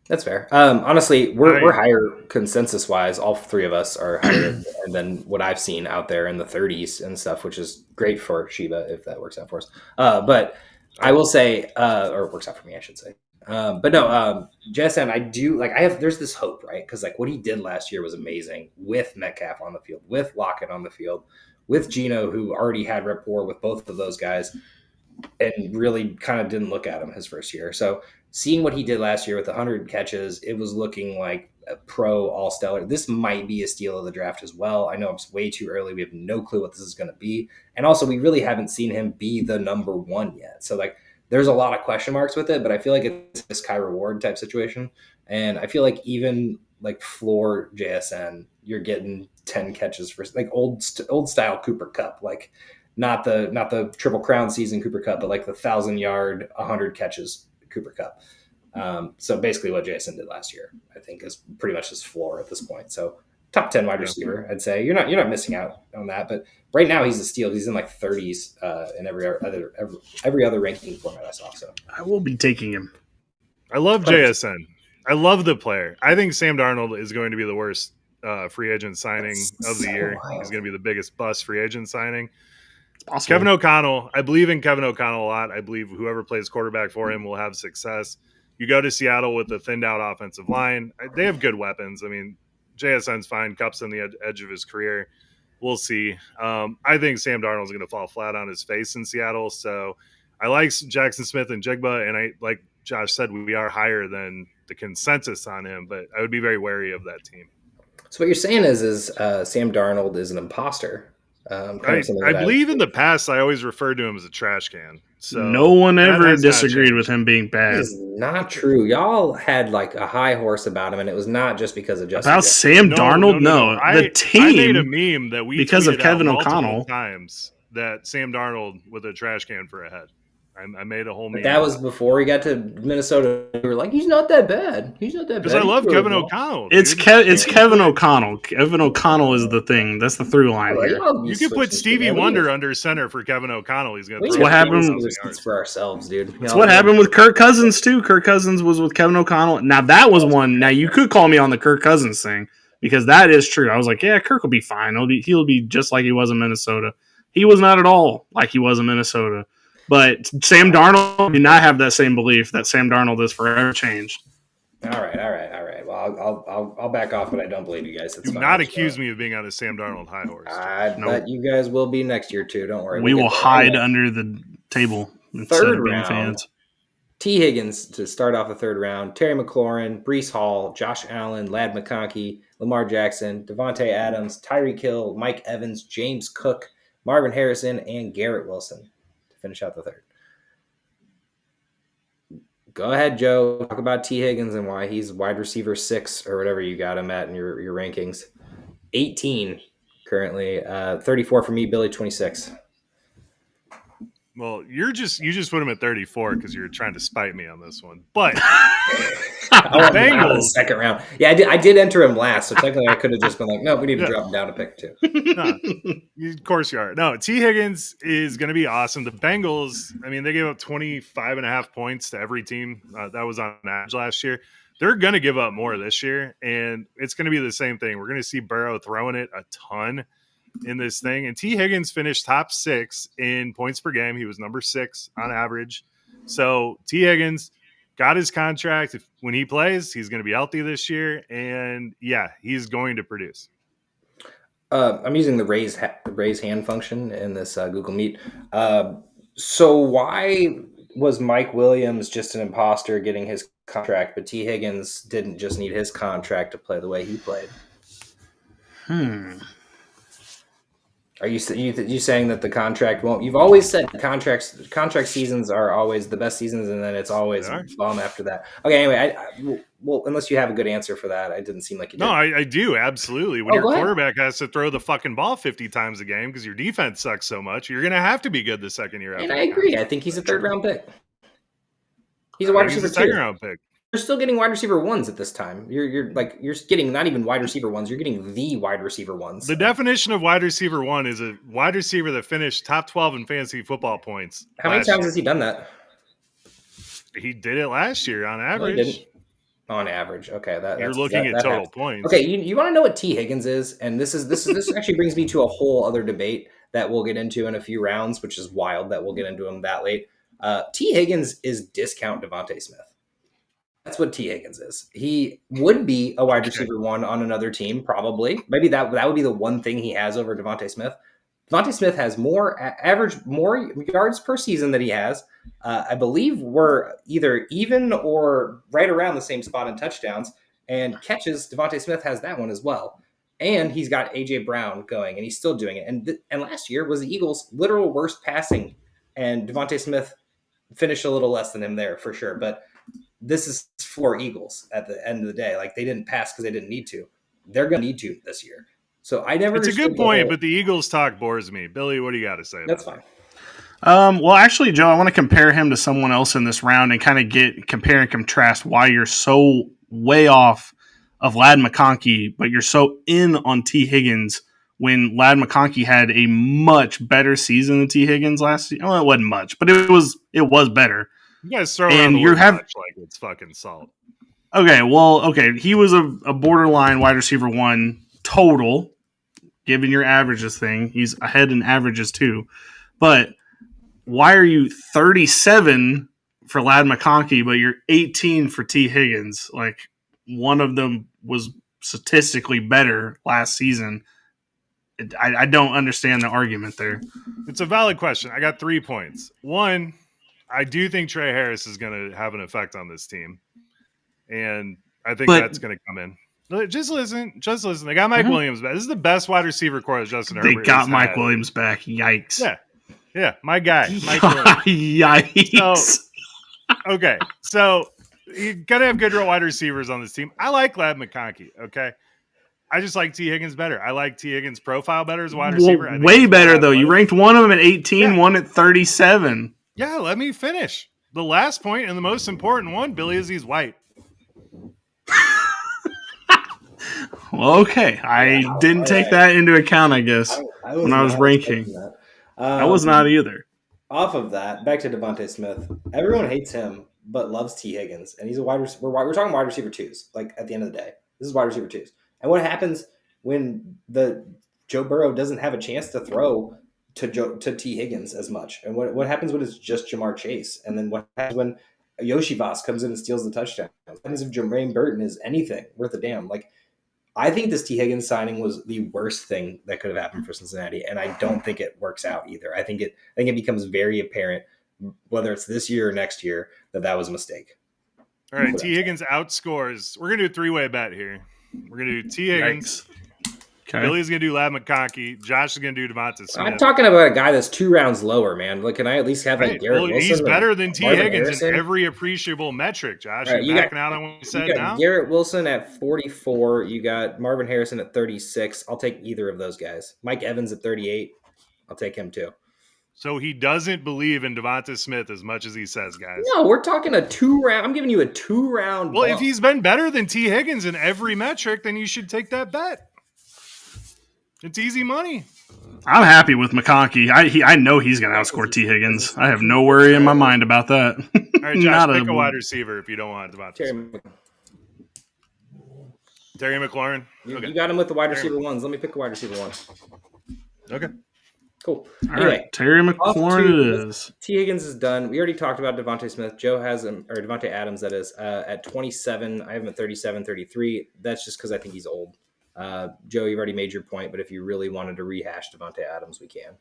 That's fair. Honestly, we're higher consensus wise. All three of us are higher than what I've seen out there in the 30s and stuff, which is great for Sheba if that works out for us. But I will say, or it works out for me, I should say. But no, Jessen, I do like. There's this hope, right? Because like what he did last year was amazing with Metcalf on the field, with Lockett on the field, with Geno, who already had rapport with both of those guys, and really kind of didn't look at him his first year. So seeing what he did last year with 100 catches, it was looking like a pro all-stellar. This might be a steal of the draft as well. I know it's way too early. We have no clue what this is going to be. And also, we really haven't seen him be the number one yet. So, like, there's a lot of question marks with it, but I feel like it's a sky reward type situation. And I feel like even, like, floor JSN, you're getting 10 catches for, like, old-style Cooper Kupp. Like, not the Triple Crown season Cooper Kupp, but, like, the 1,000-yard, 100 catches Cooper Kupp. So basically what Jason did last year, I think, is pretty much his floor at this point. So top 10 wide receiver, I'd say. You're not missing out on that, but right now he's a steal. He's in like 30s in every other ranking format I saw. So I will be taking him. I love JSN. I love the player. I think Sam Darnold is going to be the worst free agent signing of the year. Wild. He's going to be the biggest bust free agent signing. Kevin O'Connell, I believe in Kevin O'Connell a lot. I believe whoever plays quarterback for him will have success. You go to Seattle with the thinned out offensive line. They have good weapons. I mean, JSN's fine. Kupp's on the edge of his career. We'll see. I think Sam Darnold's going to fall flat on his face in Seattle. So I like Jackson Smith and Jigba, and I like Josh said, we are higher than the consensus on him, but I would be very wary of that team. So what you're saying is Sam Darnold is an imposter. I believe in the past I always referred to him as a trash can. So no one ever disagreed with him being bad. That is not true. Y'all had like a high horse about him, and it was not just because of Justin. About Sam Darnold? No. The team. I made a meme that we because of Kevin O'Connell times that Sam Darnold with a trash can for a head. I made a whole meme. That was before he got to Minnesota. We were like, he's not that bad. He's not that bad. Because I love Kevin O'Connell. It's Kevin O'Connell. Kevin O'Connell is the thing. That's the through line here. You could put Stevie Wonder under center for Kevin O'Connell. He's going to throw what happened for ourselves, dude. That's what happened with Kirk Cousins too. Kirk Cousins was with Kevin O'Connell. Now that was one. Now you could call me on the Kirk Cousins thing because that is true. I was like, yeah, Kirk will be fine. He'll be just like he was in Minnesota. He was not at all like he was in Minnesota. But Sam Darnold did not have that same belief that Sam Darnold is forever changed. All right. Well, I'll back off, but I don't believe you guys. Do not accuse me of being on a Sam Darnold high horse. I bet you guys will be next year too. Don't worry. We will hide under the table instead of being fans. T. Higgins to start off the third round. Terry McLaurin, Breece Hall, Josh Allen, Ladd McConkey, Lamar Jackson, Devontae Adams, Tyreek Hill, Mike Evans, James Cook, Marvin Harrison, and Garrett Wilson. Finish out the third. Go ahead, Joe. Talk about T. Higgins and why he's wide receiver 6 or whatever you got him at in your rankings. 18 currently. 34 for me, Billy 26. Well, you just put him at 34 because you're trying to spite me on this one. But Bengals second round. Yeah, I did enter him last, so technically I could have just been like, no, we need to drop him down to pick 2. Of course you are. No, T. Higgins is going to be awesome. The Bengals, I mean, they gave up 25.5 points to every team. That was on average last year. They're going to give up more this year, and it's going to be the same thing. We're going to see Burrow throwing it a ton in this thing. And T. Higgins finished top 6 in points per game. He was number 6 on average. So T. Higgins got his contract. When he plays, he's going to be healthy this year. And yeah, he's going to produce. I'm using the raise hand function in this Google Meet. So why was Mike Williams just an imposter getting his contract, but T. Higgins didn't just need his contract to play the way he played? Are you saying that the contract won't? You've always said contract seasons are always the best seasons, and then it's always bum after that. Okay, anyway, well, unless you have a good answer for that, it didn't seem like you did. No, I do absolutely. When your quarterback has to throw the fucking ball 50 times a game because your defense sucks so much, you're going to have to be good the second year. And I agree. I think he's a third-round pick. He's a wide receiver too. Second-round pick. You're still getting wide receiver ones at this time. You're getting not even wide receiver ones. You're getting the wide receiver ones. The definition of wide receiver one is a wide receiver that finished top 12 in fantasy football points. How many times has he done that? He did it last year on average. No, he didn't. On average, okay. You're looking at total points. Okay, you want to know what T. Higgins is, and this actually brings me to a whole other debate that we'll get into in a few rounds, which is wild that we'll get into them that late. T. Higgins is discount Devontae Smith. That's what T. Higgins is. He would be a wide receiver one on another team, probably. Maybe that would be the one thing he has over Devontae Smith. Devontae Smith has more yards per season than he has. I believe we're either even or right around the same spot in touchdowns. And catches, Devontae Smith has that one as well. And he's got A.J. Brown going, and he's still doing it. And last year was the Eagles' literal worst passing. And Devontae Smith finished a little less than him there for sure. But this is for Eagles at the end of the day. Like, they didn't pass because they didn't need to. They're going to need to this year. So I never. It's a good point, but the Eagles talk bores me. Billy, what do you got to say? That's fine. Well, actually, Joe, I want to compare him to someone else in this round and kind of compare and contrast why you're so way off of Ladd McConkey, but you're so in on T. Higgins when Ladd McConkey had a much better season than T. Higgins last season. Well, it wasn't much, but it was better. You guys throw around the word much like it's fucking salt. Okay. He was a borderline wide receiver one total, given your averages thing. He's ahead in averages too. But why are you 37 for Ladd McConkey, but you're 18 for T. Higgins? Like, one of them was statistically better last season. I don't understand the argument there. It's a valid question. I got 3 points. One, I do think Trey Harris is going to have an effect on this team. And I think that's going to come in. Just listen. They got Mike Williams back. This is the best wide receiver core that Justin Herbert They got Mike Williams back. Yikes. Yeah, my guy. Mike Yikes. So you got to have good wide receivers on this team. I like Ladd McConkey, okay? I just like T. Higgins better. I like T. Higgins' profile better as a wide receiver. Way better, though. You ranked one of them at 18, one at 37. Yeah, let me finish. The last point and the most important one, Billy, is he's white. Well, okay. I didn't take that into account, I guess, when I was ranking. I was not either. Off of that, back to Devontae Smith. Everyone hates him, but loves T. Higgins. And he's a wide receiver. We're talking wide receiver twos, like, at the end of the day. This is wide receiver twos. And what happens when Joe Burrow doesn't have a chance to throw to T. Higgins as much? And what happens when it's just Jamar Chase? And then what happens when Yoshi Voss comes in and steals the touchdown? What happens if Jermaine Burton is anything worth a damn? Like, I think this T. Higgins signing was the worst thing that could have happened for Cincinnati, and I don't think it works out either. I think it becomes very apparent, whether it's this year or next year, that was a mistake. All right, T. Higgins outscores. We're gonna do a 3-way bet here. We're gonna do T. Higgins. Okay. Billy's gonna do Ladd McConkey. Josh is gonna do Devontae Smith. I'm talking about a guy that's 2 rounds lower, man. Like, can I at least have Garrett Wilson? He's better than T. Higgins in every appreciable metric, Josh. Right, you backing out on what you said now? Garrett Wilson at 44. You got Marvin Harrison at 36. I'll take either of those guys. Mike Evans at 38. I'll take him too. So he doesn't believe in Devontae Smith as much as he says, guys. No, we're talking a 2-round. I'm giving you a 2-round. Well, if he's been better than T. Higgins in every metric, then you should take that bet. It's easy money. I'm happy with McConkey. I know he's going to outscore T. Higgins. I have no worry in my mind about that. All right, Josh, pick a wide receiver if you don't want Devontae Smith. Terry McLaurin. You got him with the wide receiver ones. Let me pick a wide receiver one. Okay. Cool. All right, Terry McLaurin it is. T. Higgins is done. We already talked about Devontae Smith. Joe has him, or Devontae Adams, that is, at 27. I have him at 37, 33. That's just because I think he's old. Joe, you've already made your point, but if you really wanted to rehash Devontae Adams, we can.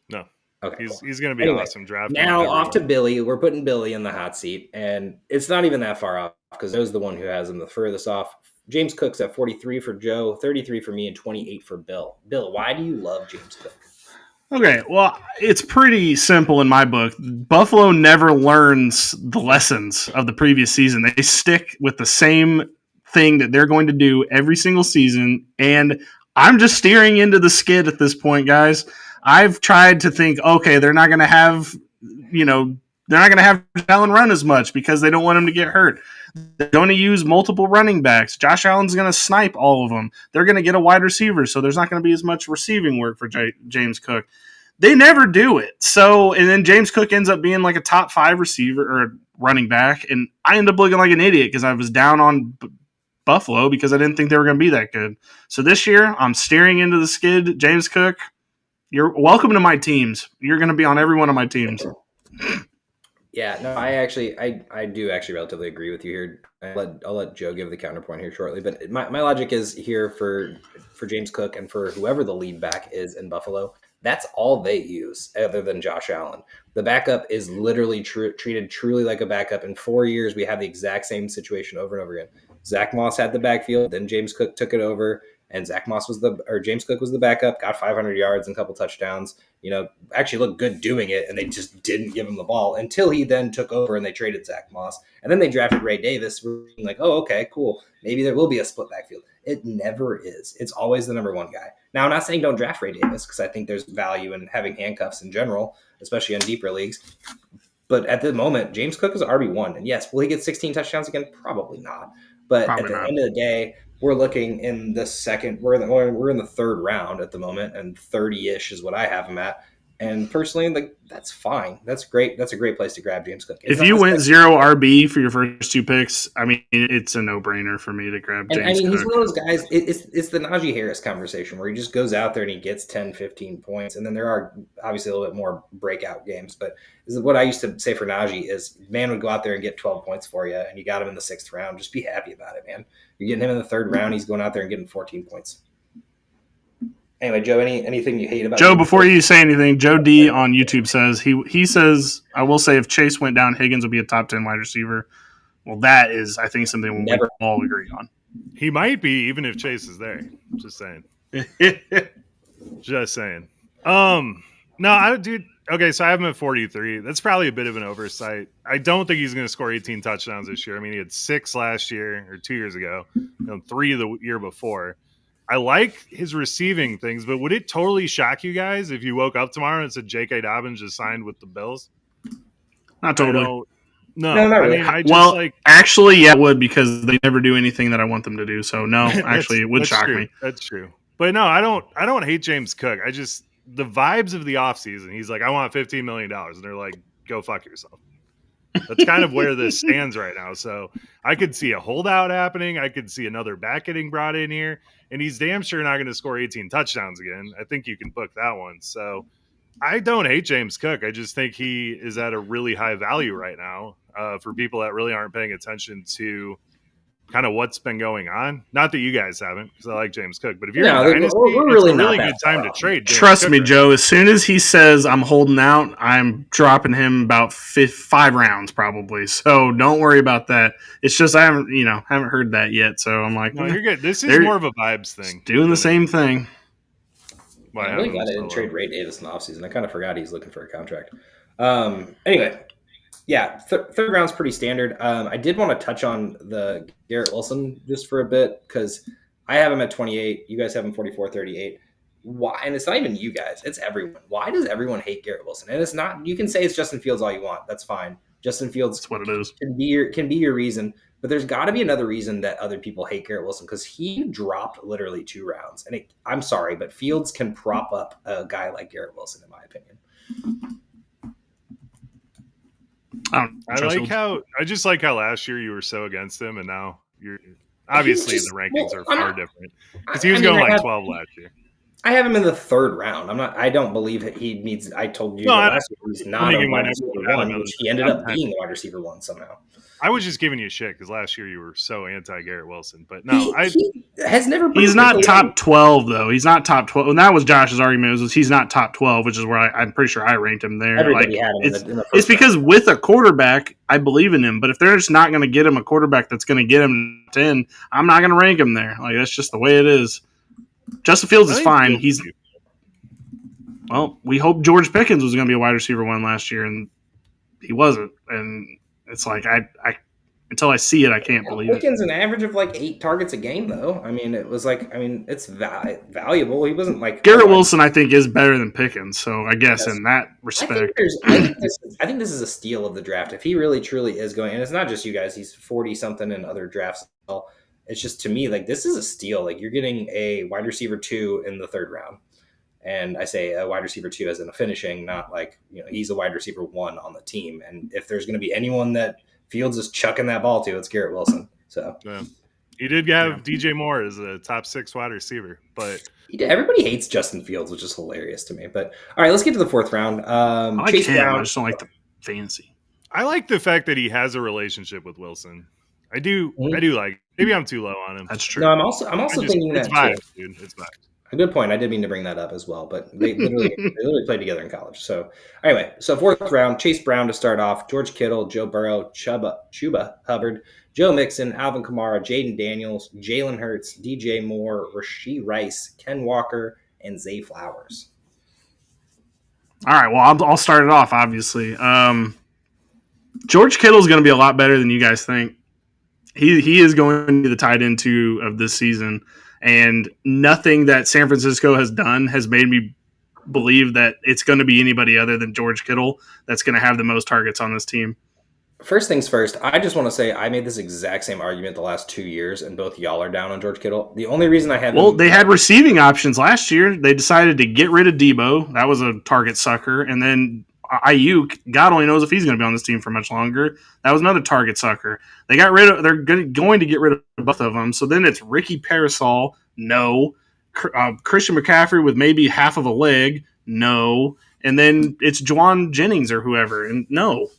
No. Okay. He's going to be awesome. Draft now off to Billy. We're putting Billy in the hot seat, and it's not even that far off because Joe's the one who has him the furthest off. James Cook's at 43 for Joe, 33 for me, and 28 for Bill. Bill, why do you love James Cook? Okay, well, it's pretty simple in my book. Buffalo never learns the lessons of the previous season. They stick with the same thing that they're going to do every single season, and I'm just steering into the skid at this point, guys. I've tried to think, okay, they're not going to have, they're not going to have Allen run as much because they don't want him to get hurt. They're going to use multiple running backs. Josh Allen's going to snipe all of them. They're going to get a wide receiver, so there's not going to be as much receiving work for James Cook. They never do it. So, and then James Cook ends up being like a top 5 receiver or running back, and I end up looking like an idiot because I was down on Buffalo because I didn't think they were going to be that good. So this year, I'm steering into the skid. James Cook, you're welcome to my teams. You're going to be on every one of my teams. Yeah, no, I do actually relatively agree with you here. I'll let Joe give the counterpoint here shortly, but my logic is here for James Cook and for whoever the lead back is in Buffalo. That's all they use other than Josh Allen. The backup is literally treated truly like a backup. In 4 years, we have the exact same situation over and over again. Zach Moss had the backfield, then James Cook took it over, and James Cook was the backup, got 500 yards and a couple touchdowns. Actually looked good doing it, and they just didn't give him the ball until he then took over and they traded Zach Moss. And then they drafted Ray Davis. We're like, oh, okay, cool. Maybe there will be a split backfield. It never is. It's always the number one guy. Now, I'm not saying don't draft Ray Davis because I think there's value in having handcuffs in general, especially in deeper leagues. But at the moment, James Cook is RB1. And yes, will he get 16 touchdowns again? Probably not. But at the end of the day, we're looking in the second. We're in the third round at the moment, and 30-ish is what I have him at. And personally, that's fine. That's great. That's a great place to grab James Cook. If you went 0 RB for your first 2 picks, I mean, it's a no-brainer for me to grab James Cook. He's one of those guys. It's the Najee Harris conversation where he just goes out there and he gets 10, 15 points. And then there are obviously a little bit more breakout games. But this is what I used to say for Najee is, man would go out there and get 12 points for you, and you got him in the 6th round. Just be happy about it, man. You're getting him in the 3rd round. He's going out there and getting 14 points. Anyway, Joe, anything you hate about Joe? Before you say anything, Joe D on YouTube says he says, I will say if Chase went down, Higgins would be a top 10 wide receiver. Well, that is, I think, something we all agree on. He might be even if Chase is there. Just saying. Just saying. No, dude. Okay, so I have him at 43. That's probably a bit of an oversight. I don't think he's going to score 18 touchdowns this year. I mean, he had 6 last year or 2 years ago, 3 the year before. I like his receiving things, but would it totally shock you guys if you woke up tomorrow and said J.K. Dobbins just signed with the Bills? Not totally. No, not really. Actually, yeah, it would, because they never do anything that I want them to do. So no, actually, it would shock me. That's true. But no, I don't hate James Cook. I just, the vibes of the offseason, he's like, I want $15 million. And they're like, go fuck yourself. That's kind of where this stands right now. So I could see a holdout happening. I could see another back getting brought in here. And he's damn sure not going to score 18 touchdowns again. I think you can book that one. So I don't hate James Cook. I just think he is at a really high value right now for people that really aren't paying attention to kind of what's been going on. Not that you guys haven't, because I like James Cook. But if you're in Dynasty, it's a really good time to trade James Trust me, Joe. As soon as he says I'm holding out, I'm dropping him about 5 rounds probably. So don't worry about that. It's just I haven't heard that yet. So I'm like, no, you're good. This is more of a vibes thing. Doing the same thing. I really got to trade Ray Davis in the offseason. I kind of forgot he's looking for a contract. Anyway. Yeah, 3rd round's pretty standard. I did want to touch on the Garrett Wilson just for a bit because I have him at 28. You guys have him 44, 38. Why? And it's not even you guys. It's everyone. Why does everyone hate Garrett Wilson? And it's not. You can say it's Justin Fields all you want. That's fine. Justin Fields. That's what it is. Can be your reason. But there's got to be another reason that other people hate Garrett Wilson because he dropped literally 2 rounds. And I'm sorry, but Fields can prop up a guy like Garrett Wilson, in my opinion. I just like how last year you were so against him, and now you're obviously the rankings are far different because he was going like 12 last year. I have him in the 3rd round. I don't believe that he needs. I told you last year he's not a wide receiver 1, which he ended up being a wide receiver 1 somehow. I was just giving you shit because last year you were so anti Garrett Wilson, but no, he has never. He's not top 12 though. He's not top 12, and that was Josh's argument. Was he's not top 12, which is where I'm pretty sure I ranked him there. Everybody had him in the it's because with a quarterback, I believe in him, but if they're just not going to get him a quarterback that's going to get him 10, I'm not going to rank him there. Like, that's just the way it is. Justin Fields is fine. Well, we hoped George Pickens was going to be a wide receiver 1 last year, and he wasn't. And it's like, I until I see it, I can't believe Pickens an average of like 8 targets a game, though. I mean, it was like, it's valuable. He wasn't like Garrett Wilson. I think is better than Pickens, so I guess in that respect, I think this is a steal of the draft. If he really truly is going, and it's not just you guys, he's 40 something in other drafts as well. It's just, to me, like, this is a steal. Like, you're getting a wide receiver 2 in the 3rd round. And I say a wide receiver 2 as in a finishing, not like, he's a wide receiver 1 on the team. And if there's going to be anyone that Fields is chucking that ball to, it's Garrett Wilson. So he did have DJ Moore as a top 6 wide receiver, but everybody hates Justin Fields, which is hilarious to me. But all right, let's get to the 4th round. I like Chase him. Brown. I just don't like the fantasy. I like the fact that he has a relationship with Wilson. I do like. Maybe I'm too low on him. That's true. No, I'm also thinking it's that vibes, too. Dude. It's vibes. A good point. I did mean to bring that up as well, but they literally played together in college. So anyway, 4th round, Chase Brown to start off, George Kittle, Joe Burrow, Chuba Hubbard, Joe Mixon, Alvin Kamara, Jaden Daniels, Jalen Hurts, DJ Moore, Rashee Rice, Ken Walker, and Zay Flowers. All right, well, I'll start it off, obviously. George Kittle is going to be a lot better than you guys think. He is going to be the tight end 2 of this season. And nothing that San Francisco has done has made me believe that it's going to be anybody other than George Kittle that's going to have the most targets on this team. First things first, I just want to say I made this exact same argument the last 2 years, and both y'all are down on George Kittle. The only reason I have they had receiving options last year. They decided to get rid of Debo. That was a target sucker. And then Ayuk, God only knows if he's going to be on this team for much longer. That was another target sucker. They're going to get rid of both of them. So then it's Ricky Parasol, no. Christian McCaffrey with maybe half of a leg, no. And then it's Juwan Jennings or whoever, and no.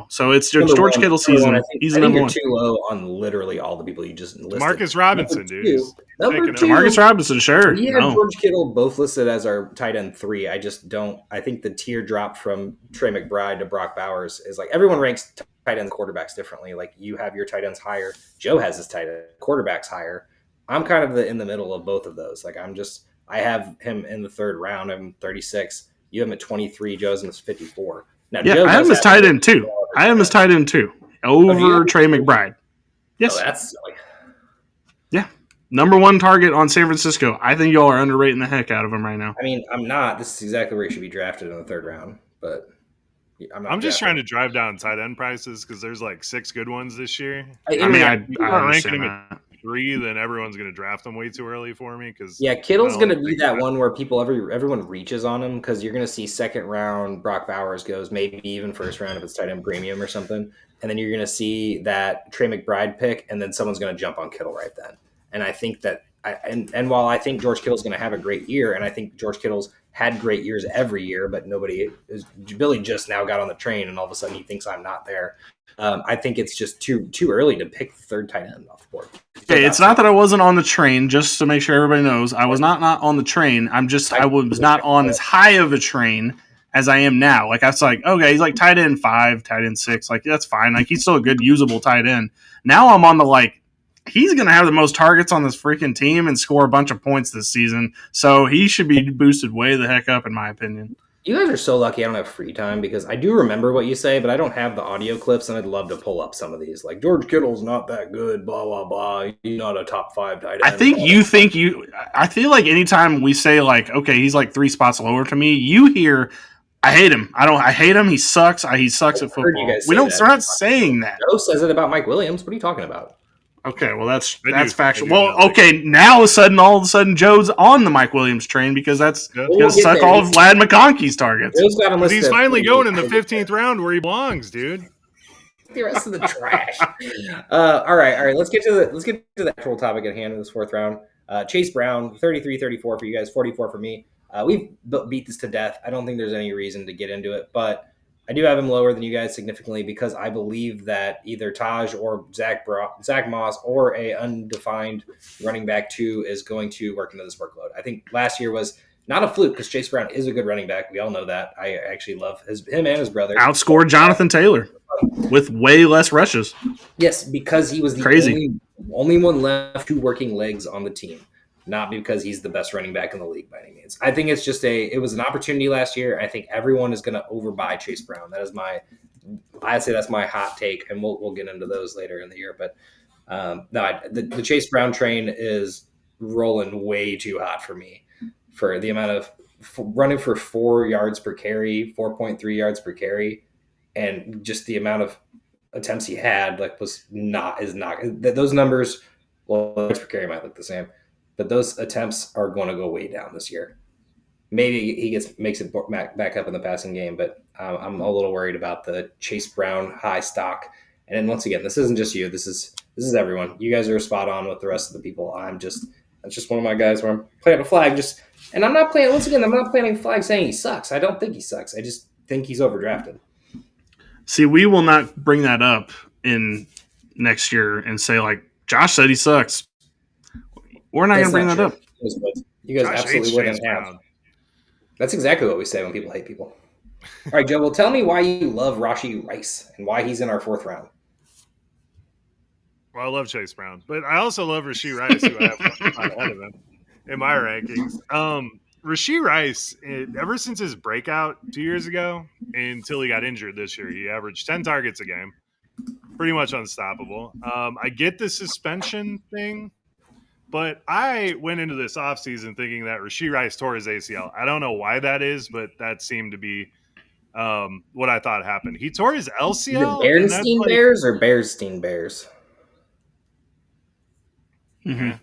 So it's George Kittle season. He's the number 1. You're too low on literally all the people you just listed. Marcus Robinson, dude. Number 2. Marcus Robinson, sure. We have George Kittle both listed as our tight end 3. I just don't. I think the tier drop from Trey McBride to Brock Bowers is like everyone ranks tight end quarterbacks differently. Like you have your tight ends higher. Joe has his tight end quarterbacks higher. I'm kind of in the middle of both of those. Like I have him in the 3rd round. I'm 36. You have him at 23. Joe's in 54. Now, yeah, I have him as tight end 2. I am his tight end 2 over Trey McBride. Yes. Oh, that's silly. Yeah. Number 1 target on San Francisco. I think y'all are underrating the heck out of him right now. I mean, I'm not. This is exactly where he should be drafted in the 3rd round. But I'm just trying to drive down tight end prices because there's like 6 good ones this year. I ranking him at 3, then everyone's going to draft him way too early for me. Kittle's going to be that one where everyone reaches on him because you're going to see 2nd round Brock Bowers goes, maybe even 1st round if it's tight end premium or something. And then you're going to see that Trey McBride pick, and then someone's going to jump on Kittle right then. And I think that and while I think George Kittle's going to have a great year, and I think George Kittle's had great years every year, but Billy just now got on the train, and all of a sudden he thinks I'm not there. I think it's just too early to pick the 3rd tight end off the board. Okay, it's not that I wasn't on the train, just to make sure everybody knows. I was not on the train. I was not on as high of a train as I am now. Like, I was like, okay, he's like tight end 5, tight end 6. Like, that's fine. Like, he's still a good, usable tight end. Now I'm on the, like, he's going to have the most targets on this freaking team and score a bunch of points this season. So he should be boosted way the heck up, in my opinion. You guys are so lucky I don't have free time because I do remember what you say, but I don't have the audio clips, and I'd love to pull up some of these. Like, George Kittle's not that good, blah, blah, blah. He's not a top 5 tight end. I feel like anytime we say, like, okay, he's like 3 spots lower to me, you hear, I hate him. I hate him. He sucks. He sucks at football. We're not saying that. Joe says it about Mike Williams. What are you talking about? Okay, well, that's factual. Well, okay, now all of a sudden, Joe's on the Mike Williams train because that's going to suck all of Lad McConkey's targets. He's finally going in the 15th round where he belongs, dude. The rest of the trash. All right. Let's get to the actual topic at hand in this 4th round. Chase Brown, 33-34 for you guys, 44 for me. We've beat this to death. I don't think there's any reason to get into it, but I do have him lower than you guys significantly because I believe that either Taj or Zach Moss or a undefined running back 2 is going to work into this workload. I think last year was Not a fluke, because Chase Brown is a good running back. We all know that. I actually love him and his brother. Outscored Jonathan Taylor with way less rushes. Yes, because he was the only one left to working legs on the team, not because he's the best running back in the league by any means. I think it's just it was an opportunity last year. I think everyone is going to overbuy Chase Brown. I'd say that's my hot take, and we'll get into those later in the year. But the Chase Brown train is rolling way too hot for me for the amount of running for 4 yards per carry, 4.3 yards per carry, and just the amount of attempts he had is not those numbers. Well, yards per carry might look the same, but those attempts are going to go way down this year. Maybe he makes it back up in the passing game, but I'm a little worried about the Chase Brown high stock. And then once again, this isn't just you. This is everyone. You guys are spot on with the rest of the people. That's just one of my guys where I'm planting a flag. And I'm not planting a flag saying he sucks. I don't think he sucks. I just think he's overdrafted. See, we will not bring that up in next year and say, like, Josh said he sucks. We're not going to bring that up. You guys absolutely wouldn't have. That's exactly what we say when people hate people. All right, Joe, well, tell me why you love Rashee Rice and why he's in our 4th round. Well, I love Chase Brown, but I also love Rashee Rice, who I have ahead of him in my rankings. Rashee Rice, ever since his breakout 2 years ago until he got injured this year, he averaged 10 targets a game, pretty much unstoppable. I get the suspension thing, but I went into this offseason thinking that Rashee Rice tore his ACL. I don't know why that is, but that seemed to be what I thought happened. He tore his LCL. The Berenstein Bears or Bearstein Bears? Mm-hmm.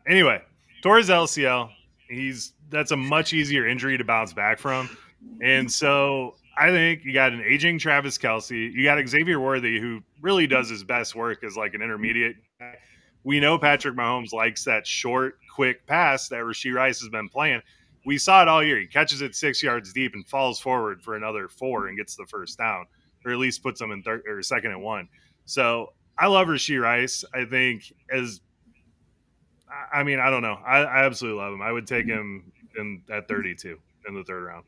Anyway, tore his LCL. That's a much easier injury to bounce back from. And so I think you got an aging Travis Kelce. You got Xavier Worthy, who really does his best work as like an intermediate guy. We know Patrick Mahomes likes that short, quick pass that Rashee Rice has been playing. We saw it all year. He catches it 6 yards deep and falls forward for another 4 and gets the first down, or at least puts them in second and 1. So I love Rashee Rice. I think I don't know. I absolutely love him. I would take him at 32 in the 3rd round.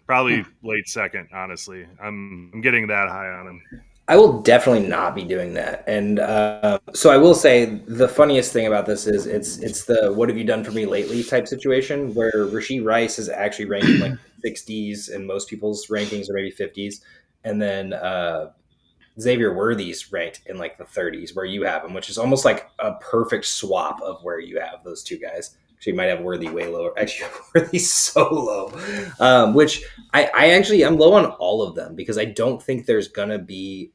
Probably late second, honestly. I'm getting that high on him. I will definitely not be doing that. And so I will say the funniest thing about this is it's the what have you done for me lately type situation where Rashee Rice is actually ranked in like 60s and most people's rankings are maybe 50s. And then Xavier Worthy's ranked in like the 30s where you have him, which is almost like a perfect swap of where you have those two guys. Actually, you might have Worthy way lower. Actually, Worthy's so low, which I'm low on all of them because I don't think there's going to be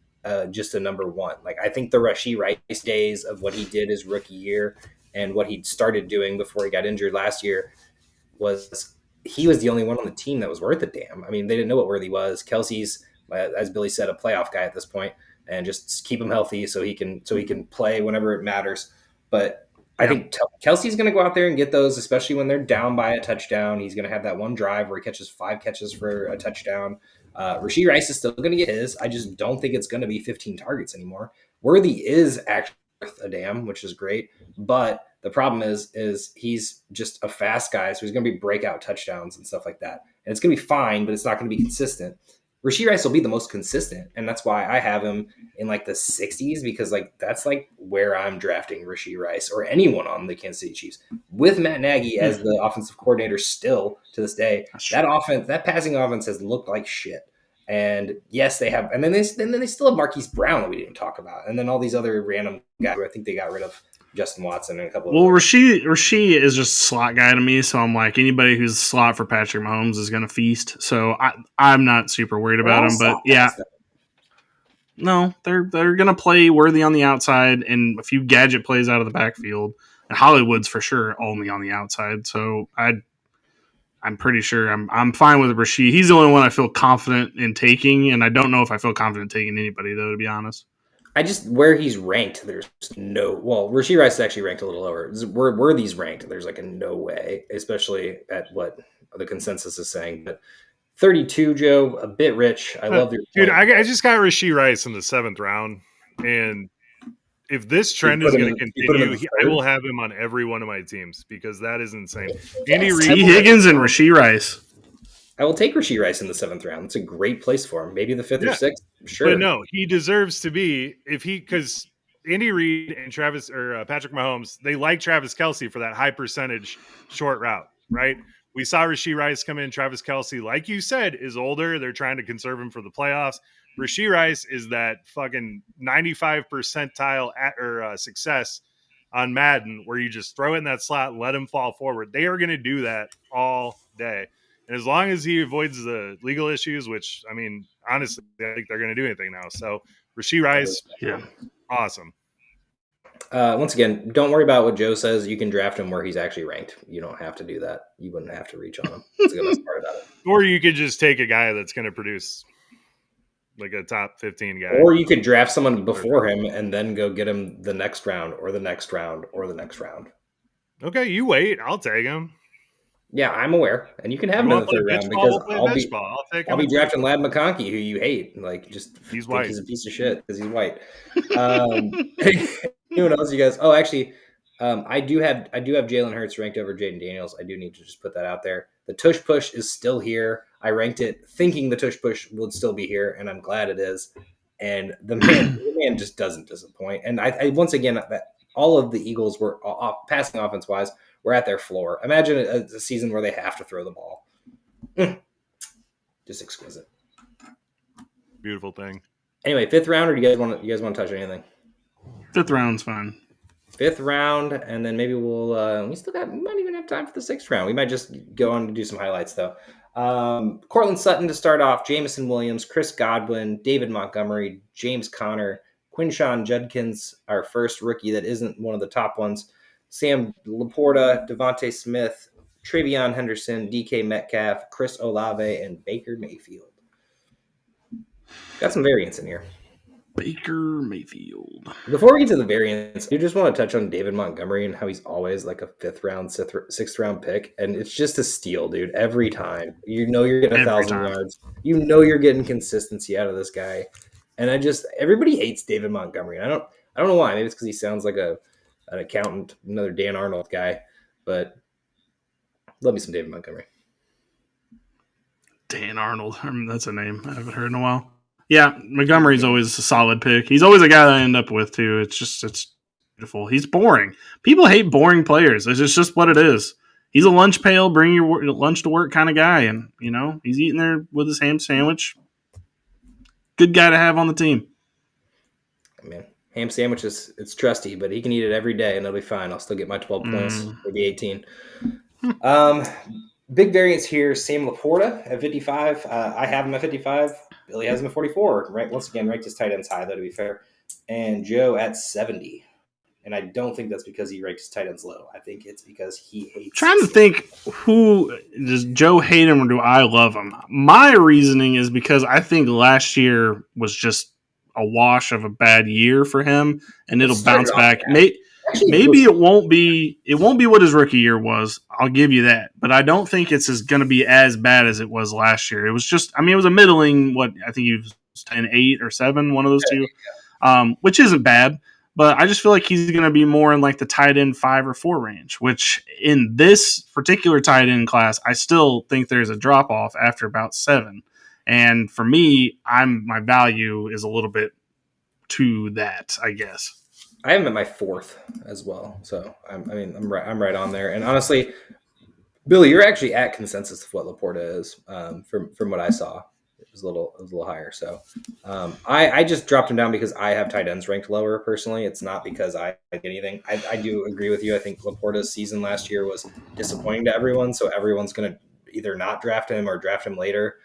just a number one. Like I think the Rashee Rice days of what he did his rookie year and what he started doing before he got injured last year he was the only one on the team that was worth a damn. I mean, they didn't know what Worthy was. Kelsey's, as Billy said, a playoff guy at this point, and just keep him healthy so he can play whenever it matters. But I think Kelsey's going to go out there and get those, especially when they're down by a touchdown. He's going to have that one drive where he catches 5 catches for a touchdown. Rashee Rice is still going to get his. I just don't think it's going to be 15 targets anymore. Worthy is actually worth a damn, which is great. But the problem is he's just a fast guy, so he's going to be breakout touchdowns and stuff like that. And it's going to be fine, but it's not going to be consistent. Rashee Rice will be the most consistent, and that's why I have him in like the 60s because like that's like where I'm drafting Rashee Rice or anyone on the Kansas City Chiefs with Matt Nagy as the offensive coordinator still to this day. That passing offense has looked like shit. And yes, they have, and then they still have Marquise Brown that we didn't talk about, and then all these other random guys who I think they got rid of. Justin Watson and a couple of Rashee is just a slot guy to me, so I'm like anybody who's a slot for Patrick Mahomes is going to feast. So I'm not super worried about him, but yeah. No, they're going to play Worthy on the outside and a few gadget plays out of the backfield. And Hollywood's for sure only on the outside. So I'm pretty sure I'm fine with Rashee. He's the only one I feel confident in taking, and I don't know if I feel confident taking anybody though, to be honest. I just where he's ranked, there's Rashee Rice is actually ranked a little lower. Where these ranked, there's like a no way, especially at what the consensus is saying. But 32, Joe, a bit rich. I love your dude. I just got Rashee Rice in the 7th round, and if this trend You is put him going to in- you put him in continue, the I third? will have him on every one of my teams because that is insane. Yes. Andy Reid, T. Higgins and Rashee Rice. I will take Rashee Rice in the 7th round. It's a great place for him. Maybe the 5th or Yeah. 6th. Sure. But no, he deserves to be because Andy Reid and Patrick Mahomes, they like Travis Kelce for that high percentage short route, right? We saw Rashee Rice come in. Travis Kelce, like you said, is older. They're trying to conserve him for the playoffs. Rashee Rice is that fucking 95 percentile success on Madden where you just throw it in that slot and let him fall forward. They are going to do that all day. And as long as he avoids the legal issues, which, I mean, honestly, I think they're going to do anything now. So, Rashee Rice, Yeah. awesome. Once again, don't worry about what Joe says. You can draft him where he's actually ranked. You don't have to do that. You wouldn't have to reach on him. That's the best part about it. Or you could just take a guy that's going to produce like a top 15 guy. Or you could draft someone before him and then go get him the next round or the next round or the next round. Okay, you wait. I'll take him. Yeah, I'm aware, and you can have him in the 3rd round because I'll be drafting Lad McConkey, who you hate. Like, just he's think white. He's a piece of shit because he's white. Anyone else, you guys? Oh, actually, I do have Jalen Hurts ranked over Jaden Daniels. I do need to just put that out there. The tush push is still here. I ranked it thinking the tush push would still be here, and I'm glad it is. And the man just doesn't disappoint. And I once again, that all of the Eagles were passing offense wise. We're at their floor. Imagine a season where they have to throw the ball. Just exquisite. Beautiful thing. Anyway, 5th round, or do you guys want to touch anything? 5th round's fine. 5th round, and then maybe we might even have time for the 6th round. We might just go on to do some highlights though. Cortland Sutton to start off, Jameson Williams, Chris Godwin, David Montgomery, James Conner, Quinshawn Judkins, our first rookie that isn't one of the top ones. Sam Laporta, Devontae Smith, Travion Henderson, DK Metcalf, Chris Olave, and Baker Mayfield. Got some variants in here. Baker Mayfield. Before we get to the variants, I do just want to touch on David Montgomery and how he's always like a 5th round, 6th round pick. And it's just a steal, dude, every time. You know you're getting 1,000 yards. You know you're getting consistency out of this guy. And everybody hates David Montgomery. I don't know why. Maybe it's because he sounds like an accountant, another Dan Arnold guy, but love me some David Montgomery. Dan Arnold. That's a name I haven't heard in a while. Yeah, Montgomery's always a solid pick. He's always a guy that I end up with, too. It's beautiful. He's boring. People hate boring players. It's just what it is. He's a lunch pail, bring your lunch to work kind of guy, and, he's eating there with his ham sandwich. Good guy to have on the team. Man, ham sandwiches, it's trusty, but he can eat it every day, and it'll be fine. I'll still get my 12 points, maybe 18. Big variance here, Sam Laporta at 55. I have him at 55. Billy has him at 44. Right, once again, ranked his tight ends high, though, to be fair. And Joe at 70. And I don't think that's because he ranked his tight ends low. I think it's because he hates. Trying to think, who does Joe hate him or do I love him? My reasoning is because I think last year was just a wash of a bad year for him, and it'll bounce back. Maybe it won't be what his rookie year was. I'll give you that, but I don't think it's going to be as bad as it was last year. It was just, it was a middling. I think he was 10-8 or 7, one of those two, which isn't bad. But I just feel like he's going to be more in like the tight end 5 or 4 range, which in this particular tight end class, I still think there's a drop off after about 7. And for me, my value is a little bit to that, I guess. I have him at my 4th as well, so I'm right on there. And honestly, Billy, you're actually at consensus of what Laporta is from what I saw. It was a little higher. So I just dropped him down because I have tight ends ranked lower personally. It's not because I like anything. I do agree with you. I think Laporta's season last year was disappointing to everyone, so everyone's going to either not draft him or draft him later.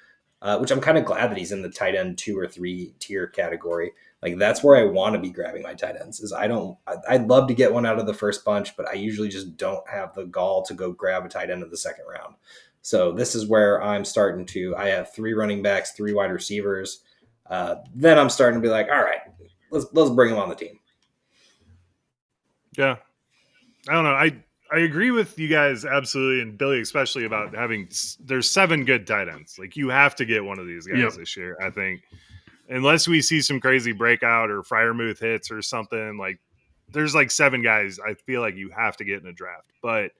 Which I'm kind of glad that he's in the tight end 2 or 3 tier category. Like that's where I want to be grabbing my tight ends. I'd love to get one out of the first bunch, but I usually just don't have the gall to go grab a tight end in the 2nd round. So this is where I'm starting to. I have 3 running backs, 3 wide receivers. Then I'm starting to be like, all right, let's bring them on the team. Yeah, I don't know. I agree with you guys absolutely, and Billy especially about there's 7 good tight ends. Like you have to get one of these guys this year. I think unless we see some crazy breakout or Freiermuth hits or something, like there's like 7 guys I feel like you have to get in a draft, but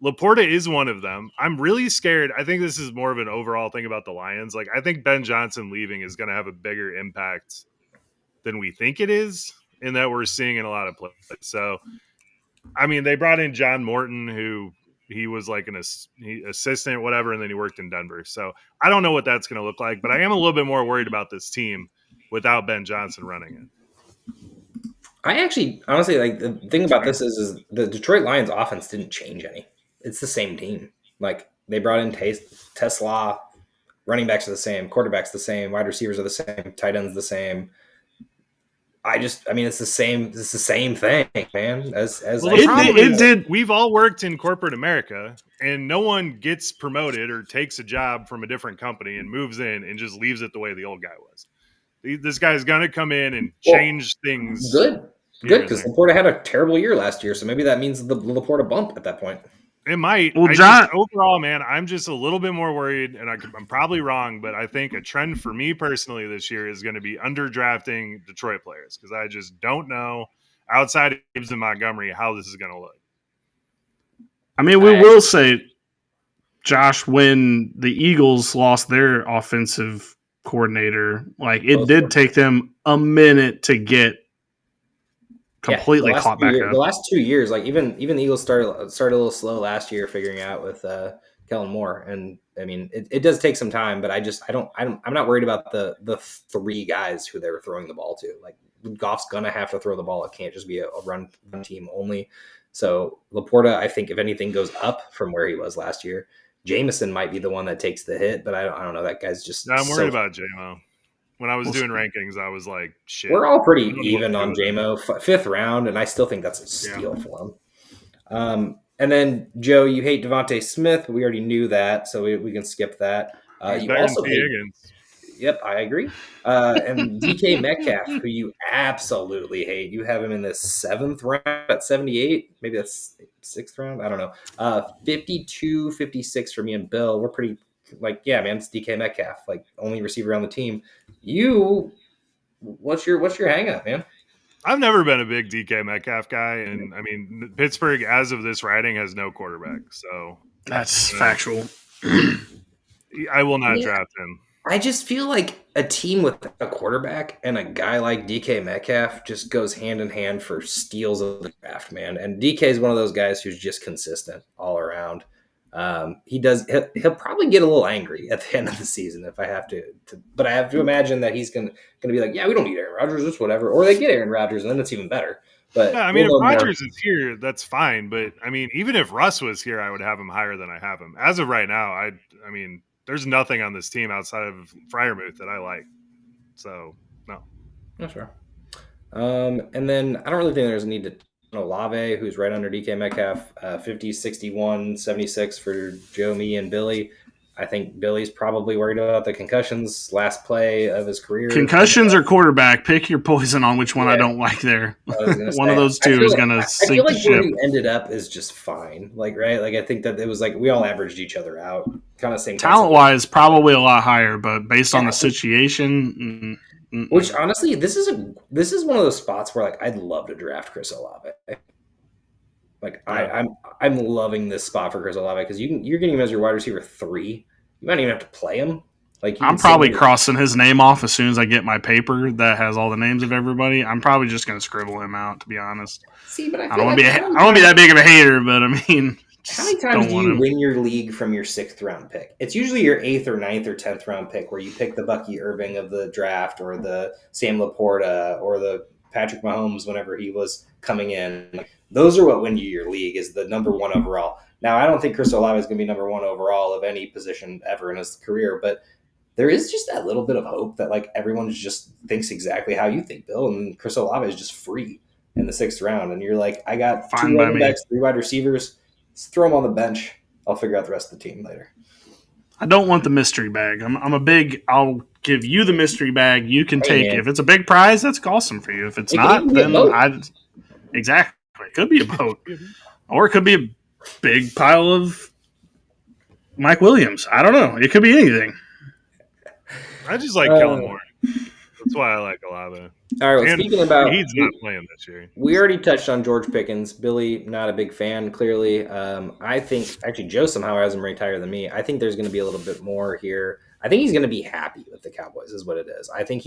Laporta is one of them. I'm really scared. I think this is more of an overall thing about the Lions. Like, I think Ben Johnson leaving is going to have a bigger impact than we think it is, and that we're seeing in a lot of plays. So, I mean, they brought in John Morton, who he was like an assistant, whatever, and then he worked in Denver. So I don't know what that's going to look like, but I am a little bit more worried about this team without Ben Johnson running it. I actually, honestly, like the thing about this is the Detroit Lions offense didn't change any. It's the same team. Like they brought in Tesla, running backs are the same, quarterbacks the same, wide receivers are the same, tight ends the same. I mean, it's the same. It's the same thing, man. We've all worked in corporate America, and no one gets promoted or takes a job from a different company and moves in and just leaves it the way the old guy was. This guy's gonna come in and change things. Good, because Laporta had a terrible year last year, so maybe that means the Laporta bump at that point. It might. Well, overall, man, I'm just a little bit more worried, and I'm probably wrong, but I think a trend for me personally this year is going to be underdrafting Detroit players because I just don't know outside of Gibbs and Montgomery how this is going to look. I mean, we will say, Josh, when the Eagles lost their offensive coordinator, like it did take them a minute to get completely caught back up. The last 2 years, like even the Eagles started a little slow last year figuring out with Kellen Moore, and I mean it does take some time, but I'm not worried about the 3 guys who they were throwing the ball to. Like Goff's gonna have to throw the ball; it can't just be a run team only. So Laporta, I think if anything goes up from where he was last year, Jameson might be the one that takes the hit, but I don't know. That guy's just. I'm worried about J-Mo. When I was doing rankings, I was like, shit. We're all pretty even on J-Mo. 5th round, and I still think that's a steal for him. And then, Joe, you hate Devontae Smith. We already knew that, so we can skip that. You also hate Higgins. Yep, I agree. And DK Metcalf, who you absolutely hate. You have him in the 7th round at 78. Maybe that's 6th round. I don't know. 52, 56 for me and Bill. We're pretty like, yeah, man, it's DK Metcalf, like only receiver on the team. What's your hang up, man? I've never been a big DK Metcalf guy, and I mean Pittsburgh, as of this writing, has no quarterback, so that's factual. I will not draft him. I just feel like a team with a quarterback and a guy like DK Metcalf just goes hand in hand for steals of the draft, man. And DK is one of those guys who's just consistent all around. He'll probably get a little angry at the end of the season if I have to but I have to imagine that he's gonna be like, yeah, we don't need Aaron Rodgers, it's whatever, or they get Aaron Rodgers and then it's even better. But yeah, I mean, if Rodgers is here, that's fine. But I mean, even if Russ was here, I would have him higher than I have him. As of right now, I mean, there's nothing on this team outside of Freiermuth that I like. So no. Not sure. And then I don't really think there's a need to Olave, who's right under DK Metcalf, 50, 61, 76 for Joe, me, and Billy. I think Billy's probably worried about the concussions, last play of his career. Concussions or quarterback, pick your poison on which one I don't like there. One of those two is going to sink the ship. I feel like where he ended up is just fine. Like, right? Like, I think that it was like we all averaged each other out. Kind of same talent-wise, probably a lot higher, but based on the situation... Which honestly, this is one of those spots where like I'd love to draft Chris Olave. Like I'm loving this spot for Chris Olave because you're getting him as your wide receiver 3. You might even have to play him. Like I'm probably crossing his name off as soon as I get my paper that has all the names of everybody. I'm probably just going to scribble him out, to be honest. See, but I don't want to be that big of a hater, but I mean. How many times do you win your league from your 6th round pick? It's usually your 8th or 9th or 10th round pick where you pick the Bucky Irving of the draft or the Sam Laporta or the Patrick Mahomes whenever he was coming in. Those are what win you your league is the number 1 overall. Now, I don't think Chris Olave is going to be number 1 overall of any position ever in his career, but there is just that little bit of hope that like everyone just thinks exactly how you think, Bill, and Chris Olave is just free in the 6th round. And you're like, I got 2 running backs, 3 wide receivers. Just throw him on the bench. I'll figure out the rest of the team later. I don't want the mystery bag. I'll give you the mystery bag. You can take it. If it's a big prize, that's awesome for you. If it's not, then exactly. It could be a boat. Or it could be a big pile of Mike Williams. I don't know. It could be anything. I just like Kellen Moore. That's why I like Olave. All right. Well, And speaking about, he's not playing this year. we already touched on George Pickens. Billy, not a big fan, clearly. I think actually Joe somehow has him ranked higher than me. I think there's going to be a little bit more here. I think he's going to be happy with the Cowboys, is what it is. I think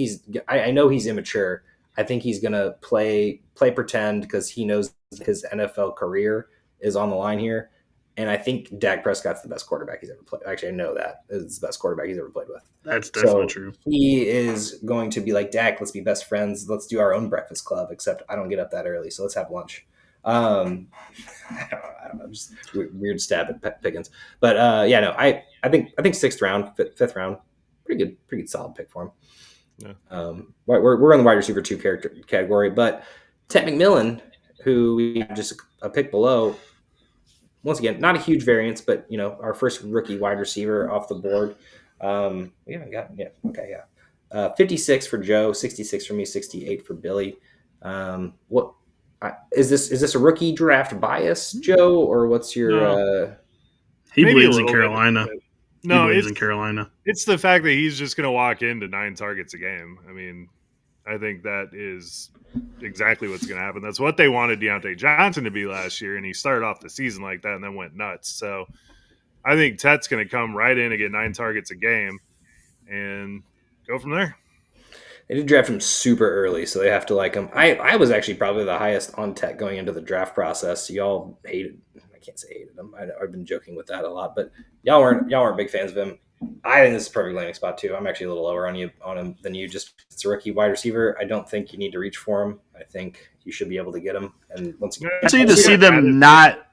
I know he's immature. I think he's going to play pretend because he knows his NFL career is on the line here. And I think Dak Prescott's the best quarterback he's ever played. Actually, I know that is the best quarterback he's ever played with. That's definitely true. He is going to be like, Dak, let's be best friends. Let's do our own breakfast club, except I don't get up that early, so let's have lunch. I don't know, just weird stab at Pickens. But I think sixth round, fifth round, pretty good solid pick for him. Yeah. We're in the wide receiver 2 category, but Ted McMillan, who we have just a pick below, once again, not a huge variance, but our first rookie wide receiver off the board. We haven't gotten yet. Okay, yeah. 56 for Joe, 66 for me, 68 for Billy. What is this a rookie draft bias, Joe, or what's your? He Maybe believes in Carolina. No, he believes in Carolina. It's the fact that he's just going to walk into 9 targets a game. I mean, I think that is exactly what's going to happen. That's what they wanted Deontay Johnson to be last year, and he started off the season like that and then went nuts. So I think Tet's going to come right in and get 9 targets a game and go from there. They did draft him super early, so they have to like him. I was actually probably the highest on Tet going into the draft process. Y'all hated. I can't say hated him. I've been joking with that a lot, but y'all weren't big fans of him. I think this is a perfect landing spot too. I'm actually a little lower on him than you. Just it's a rookie wide receiver. I don't think you need to reach for him. I think you should be able to get him. And once again, I just need to see them not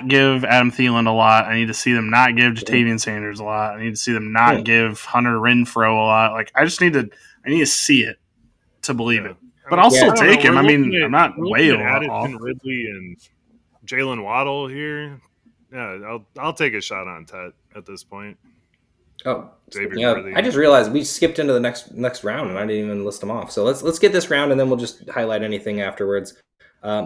give Adam Thielen a lot. I need to see them not give Jatavian Sanders a lot. I need to see them not give Hunter Renfrow a lot. Like I need to see it to believe it. But I'll still take him. I mean, I'm not way off. Addison, Ridley, and Jalen Waddle here. Yeah, I'll take a shot on Tet at this point. Oh, I just realized we skipped into the next round, and I didn't even list them off. So let's get this round, and then we'll just highlight anything afterwards.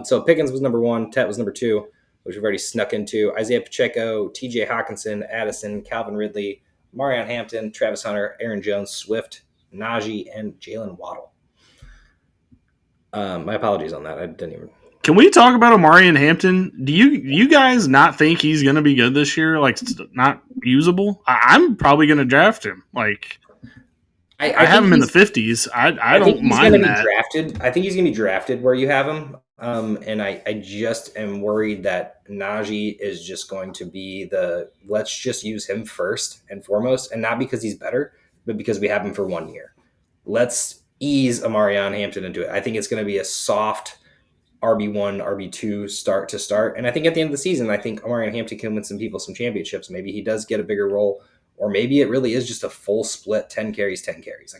So Pickens was number 1, Tet was number 2, which we've already snuck into. Isaiah Pacheco, T.J. Hawkinson, Addison, Calvin Ridley, Marion Hampton, Travis Hunter, Aaron Jones, Swift, Najee, and Jalen Waddle. My apologies on that. I didn't even. Can we talk about Amari and Hampton? Do you guys not think he's going to be good this year? Like, not usable? I'm probably going to draft him. Like, I have him in the 50s. I don't mind that. I think he's going to be drafted where you have him. And I just am worried that Najee is just going to be let's just use him first and foremost, and not because he's better, but because we have him for 1 year. Let's ease Amarion Hampton into it. I think it's going to be a soft RB1, RB2 start to start. And I think at the end of the season, I think Amarion Hampton can win some people some championships. Maybe he does get a bigger role, or maybe it really is just a full split 10 carries, 10 carries.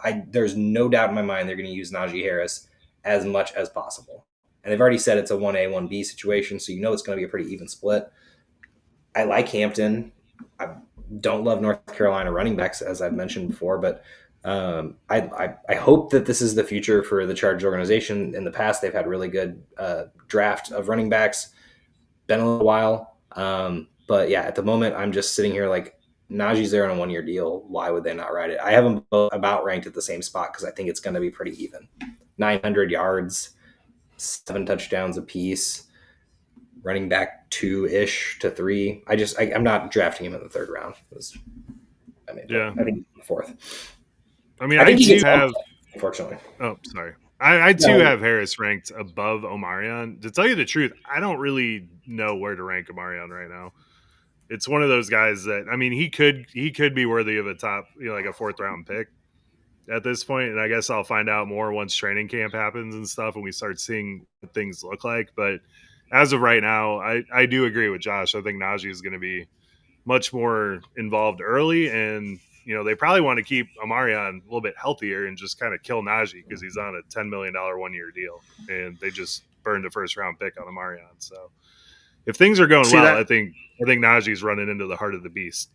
Like there's no doubt in my mind they're going to use Najee Harris as much as possible. And they've already said it's a 1A, 1B situation, so it's going to be a pretty even split. I like Hampton. I don't love North Carolina running backs, as I've mentioned before, but I hope that this is the future for the Chargers organization. In the past, they've had really good draft of running backs. Been a little while. But yeah, at the moment, I'm just sitting here like, Najee's there on a 1 year deal. Why would they not ride it? I have them both about ranked at the same spot because I think it's going to be pretty even. 900 yards, 7 touchdowns apiece, running back 2-ish to 3. I'm not drafting him in the 3rd round. I think 4th. I mean, I do have. Unfortunately. Oh, sorry. I too have Harris ranked above Omarion. To tell you the truth, I don't really know where to rank Omarion right now. It's one of those guys that, I mean, he could be worthy of a top, like a 4th round pick at this point. And I guess I'll find out more once training camp happens and stuff and we start seeing what things look like. But as of right now, I do agree with Josh. I think Najee is going to be much more involved early, and they probably want to keep Amarion a little bit healthier and just kind of kill Najee because he's on a $10 million 1 year deal, and they just burned a 1st round pick on Amarion. So if things are going I think Najee's running into the heart of the beast.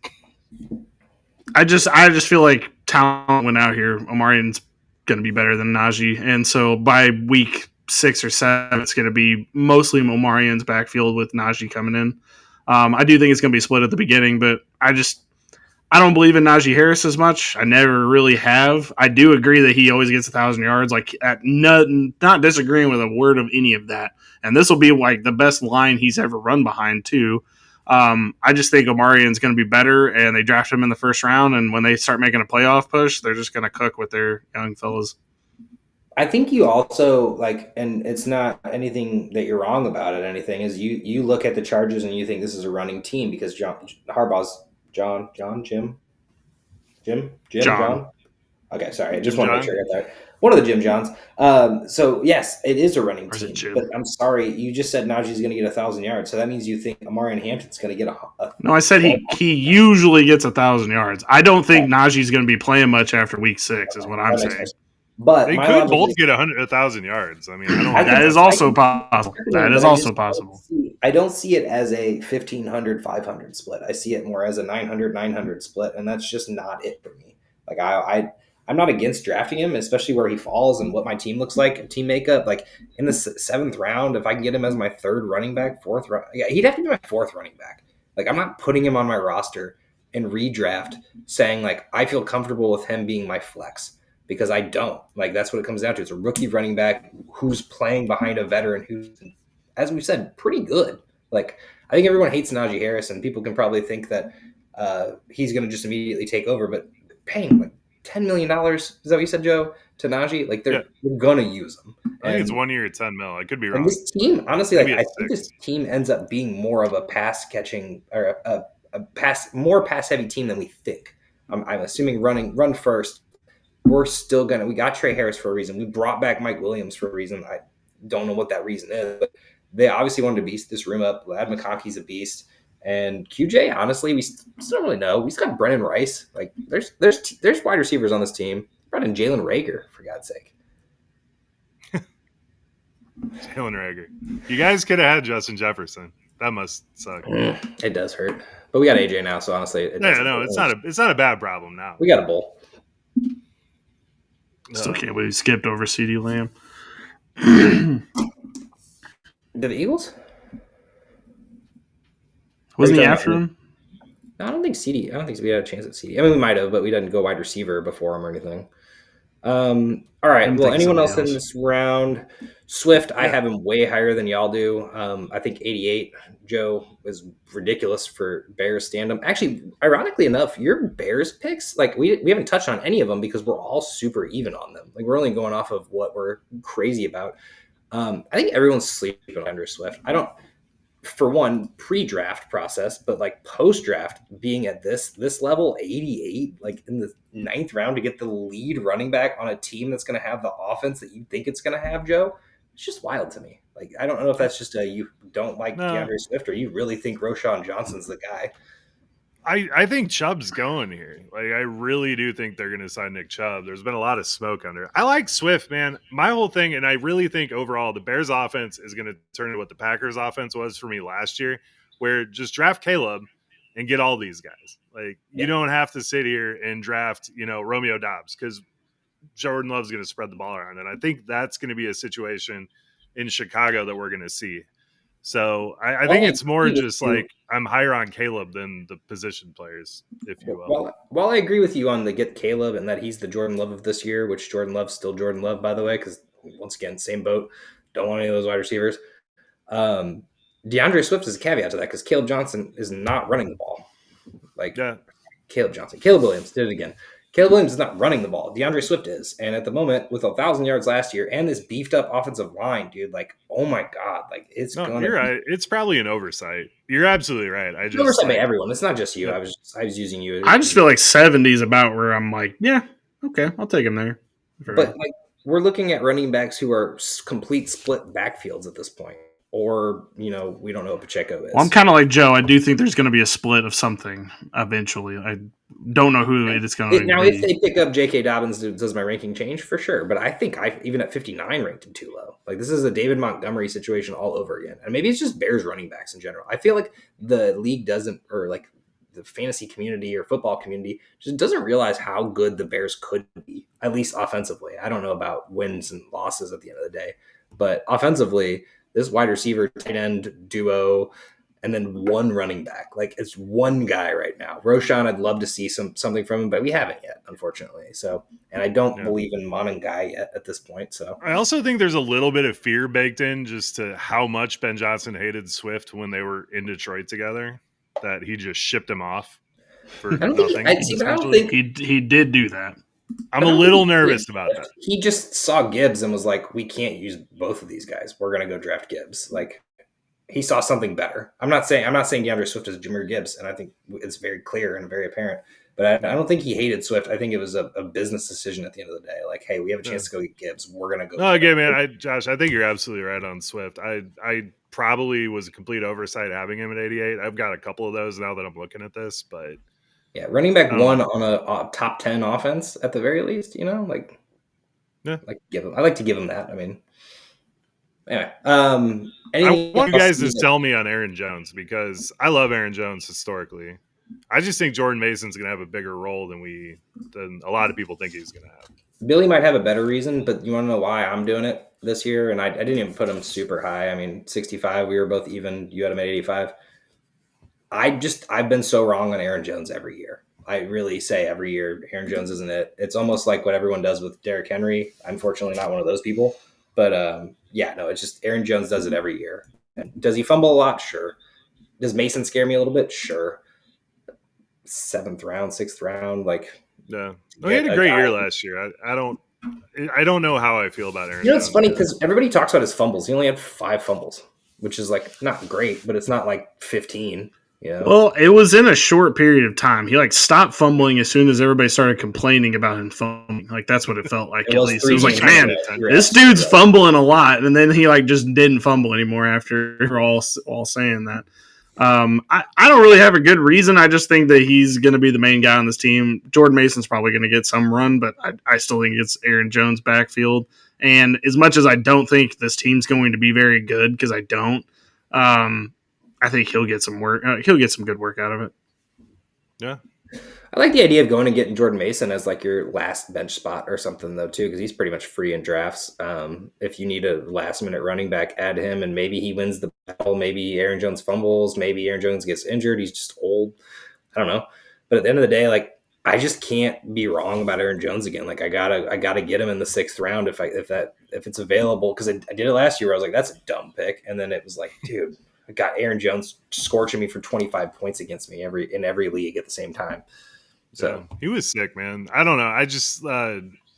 I just feel like talent went out here. Amarion's going to be better than Najee, and so by week 6 or 7, it's going to be mostly Amarion's backfield with Najee coming in. I do think it's going to be split at the beginning, but I I don't believe in Najee Harris as much. I never really have. I do agree that he always gets 1,000 yards. Like, not disagreeing with a word of any of that. And this will be like the best line he's ever run behind too. I just think Omarion's going to be better, and they draft him in the first round. And when they start making a playoff push, they're just going to cook with their young fellas. I think you also and it's not anything that you're wrong about it. Anything is you look at the Chargers and you think this is a running team because Harbaugh's John. Okay, sorry. I just want to make sure I got that. One of the Jim Johns. So yes, it is a running team. But I'm sorry, you just said Najee's going to get 1,000 yards, so that means you think Amarian Hampton's going to get a. No, I said he usually gets 1,000 yards. I don't think Najee's going to be playing much after week 6, is what I'm saying. But they could both get 1,000 yards. I mean, that is also possible. That is also possible. I don't see it as a 1,500-500 split. I see it more as a 900-900 split, and that's just not it for me. Like I'm not against drafting him, especially where he falls and what my team looks like, team makeup. Like in the 7th round, if I can get him as my 3rd running back, 4th round, yeah, he'd have to be my 4th running back. Like I'm not putting him on my roster in redraft saying like I feel comfortable with him being my flex. Because I don't. Like, that's what it comes down to. It's a rookie running back who's playing behind a veteran who's, as we said, pretty good. Like, I think everyone hates Najee Harris, and people can probably think that he's going to just immediately take over. But paying, like, $10 million, is that what you said, Joe, to Najee? Like, they're going to use him. I think it's 1 year at $10 million. I could be wrong. And this team, honestly, I think this team ends up being more of a pass-catching or more pass-heavy team than we think. I'm assuming run first. We're still we got Trey Harris for a reason. We brought back Mike Williams for a reason. I don't know what that reason is, but they obviously wanted to beast this room up. Lad McConkey's a beast. And QJ, honestly, we still don't really know. We just got Brennan Rice. Like there's wide receivers on this team. Brought in Jalen Reagor, for God's sake. Jalen Reagor. You guys could have had Justin Jefferson. That must suck. It does hurt. But we got AJ now, so honestly, it's not a bad problem now. We got a bowl. Still can't believe he skipped over CeeDee Lamb. The Eagles? Wasn't he after him? No, I don't think we had a chance at CeeDee. I mean, we might have, but we didn't go wide receiver before him or anything. All right. Well, anyone else in this round? Swift, I have him way higher than y'all do. I think 88. Joe is ridiculous for Bears stand-up. Actually, ironically enough, your Bears picks, like we haven't touched on any of them because we're all super even on them. Like we're only going off of what we're crazy about. I think everyone's sleeping on Andrew Swift. I don't, for one, pre-draft process, but like post-draft being at this level, 88, like in the 9th round to get the lead running back on a team that's going to have the offense that you think it's going to have, Joe, it's just wild to me. Like, I don't know if that's just you don't like DeAndre Swift or you really think Roschon Johnson's the guy. I think Chubb's going here. Like, I really do think they're going to sign Nick Chubb. There's been a lot of smoke under. I like Swift, man. My whole thing, and I really think overall the Bears offense is going to turn into what the Packers offense was for me last year, where just draft Caleb and get all these guys. Like, you don't have to sit here and draft, Romeo Doubs because Jordan Love's going to spread the ball around. And I think that's going to be a situation in Chicago that we're going to see. So I think it's more just like I'm higher on Caleb than the position players, if you will. While I agree with you on the get Caleb and that he's the Jordan Love of this year, which Jordan Love's still Jordan Love, by the way, because once again, same boat. Don't want any of those wide receivers. DeAndre Swift is a caveat to that because Caleb Johnson is not running the ball. Caleb Williams did it again. Caleb Williams is not running the ball. DeAndre Swift is. And at the moment, with 1,000 yards last year and this beefed up offensive line, dude, like, oh my God. Like, you're right. It's probably an oversight. You're absolutely right. It's an oversight by everyone. It's not just you. Yeah. I was using you. I just feel like 70 is about where I'm like, yeah, okay, I'll take him there. But like, we're looking at running backs who are complete split backfields at this point. Or, we don't know what Pacheco is. Well, I'm kind of like Joe. I do think there's going to be a split of something eventually. I don't know who it's going to be. Now, if they pick up J.K. Dobbins, does my ranking change? For sure. But I think even at 59 ranked him too low. Like, this is a David Montgomery situation all over again. And maybe it's just Bears running backs in general. I feel like the league doesn't, or like the fantasy community or football community just doesn't realize how good the Bears could be, at least offensively. I don't know about wins and losses at the end of the day. But offensively, this wide receiver tight end duo and then one running back. Like, it's one guy right now. Roshan, I'd love to see something from him, but we haven't yet, unfortunately. So, and I don't believe in Monangai yet at this point. So I also think there's a little bit of fear baked in just to how much Ben Johnson hated Swift when they were in Detroit together, that he just shipped him off for I don't nothing. think I don't think he did do that. I'm a little nervous about that. He just saw Gibbs and was like, we can't use both of these guys. We're going to go draft Gibbs. Like, he saw something better. I'm not saying DeAndre Swift is Jahmyr Gibbs, and I think it's very clear and very apparent. But I don't think he hated Swift. I think it was a business decision at the end of the day. Like, hey, we have a chance to go get Gibbs. We're going to go. No, again, man, Josh, I think you're absolutely right on Swift. I probably was a complete oversight having him at 88. I've got a couple of those now that I'm looking at this, but yeah, running back one on a top 10 offense at the very least. You know, like, yeah, I like to give him that. I mean, anyway, I want you guys to sell me on Aaron Jones because I love Aaron Jones historically. I just think Jordan Mason's going to have a bigger role than a lot of people think he's going to have. Billy might have a better reason, but you want to know why I'm doing it this year? And I didn't even put him super high. I mean, 65, we were both even. You had him at 85. I've been so wrong on Aaron Jones every year. I really say every year, Aaron Jones isn't it. It's almost like what everyone does with Derrick Henry. Unfortunately, not one of those people. But it's just Aaron Jones does it every year. And does he fumble a lot? Sure. Does Mason scare me a little bit? Sure. 7th round, 6th round, he had a great year last year. I don't know how I feel about Aaron. You know, it's funny because everybody talks about his fumbles. He only had 5 fumbles, which is like not great, but it's not like 15. Yeah. Well, it was in a short period of time. He stopped fumbling as soon as everybody started complaining about him fumbling. Like, that's what it felt like. At least it was like, man, this dude's fumbling a lot, and then he just didn't fumble anymore after all saying that. I don't really have a good reason. I just think that he's going to be the main guy on this team. Jordan Mason's probably going to get some run, but I still think it's Aaron Jones' backfield. And as much as I don't think this team's going to be very good, because I don't, I think he'll get some work. He'll get some good work out of it. Yeah. I like the idea of going and getting Jordan Mason as like your last bench spot or something though too, because he's pretty much free in drafts. If you need a last minute running back, add him, and maybe he wins the battle. Maybe Aaron Jones fumbles. Maybe Aaron Jones gets injured. He's just old. I don't know. But at the end of the day, like, I just can't be wrong about Aaron Jones again. Like, I gotta get him in the 6th round if it's available, because I did it last year where I was like, that's a dumb pick, and then it was like, dude, I got Aaron Jones scorching me for 25 points against me in every league at the same time. So yeah, he was sick, man. I don't know. I just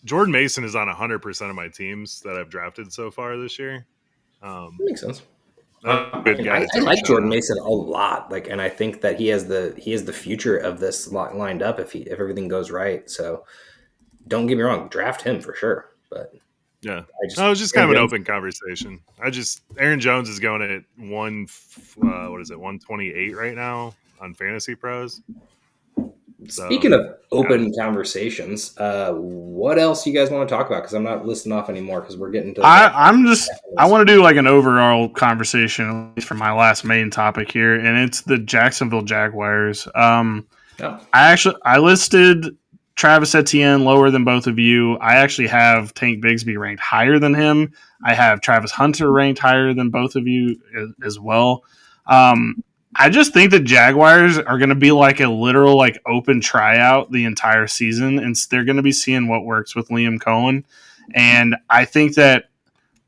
Jordan Mason is on 100% of my teams that I've drafted so far this year. That makes sense. Good guy. I like Jordan Mason a lot. Like, and I think that he has the future of this lined up if everything goes right. So don't get me wrong, draft him for sure. But yeah, it was just kind of an open conversation. Aaron Jones is going at 128 right now on Fantasy Pros. So, speaking of open conversations, what else you guys want to talk about? Because I'm not listing off anymore because we're getting to. I want to do like an overall conversation, at least for my last main topic here, and it's the Jacksonville Jaguars. I listed Travis Etienne lower than both of you. I actually have Tank Bigsby ranked higher than him. I have Travis Hunter ranked higher than both of you as well. I just think the Jaguars are going to be like a literal open tryout the entire season, and they're going to be seeing what works with Liam Cohen. And I think that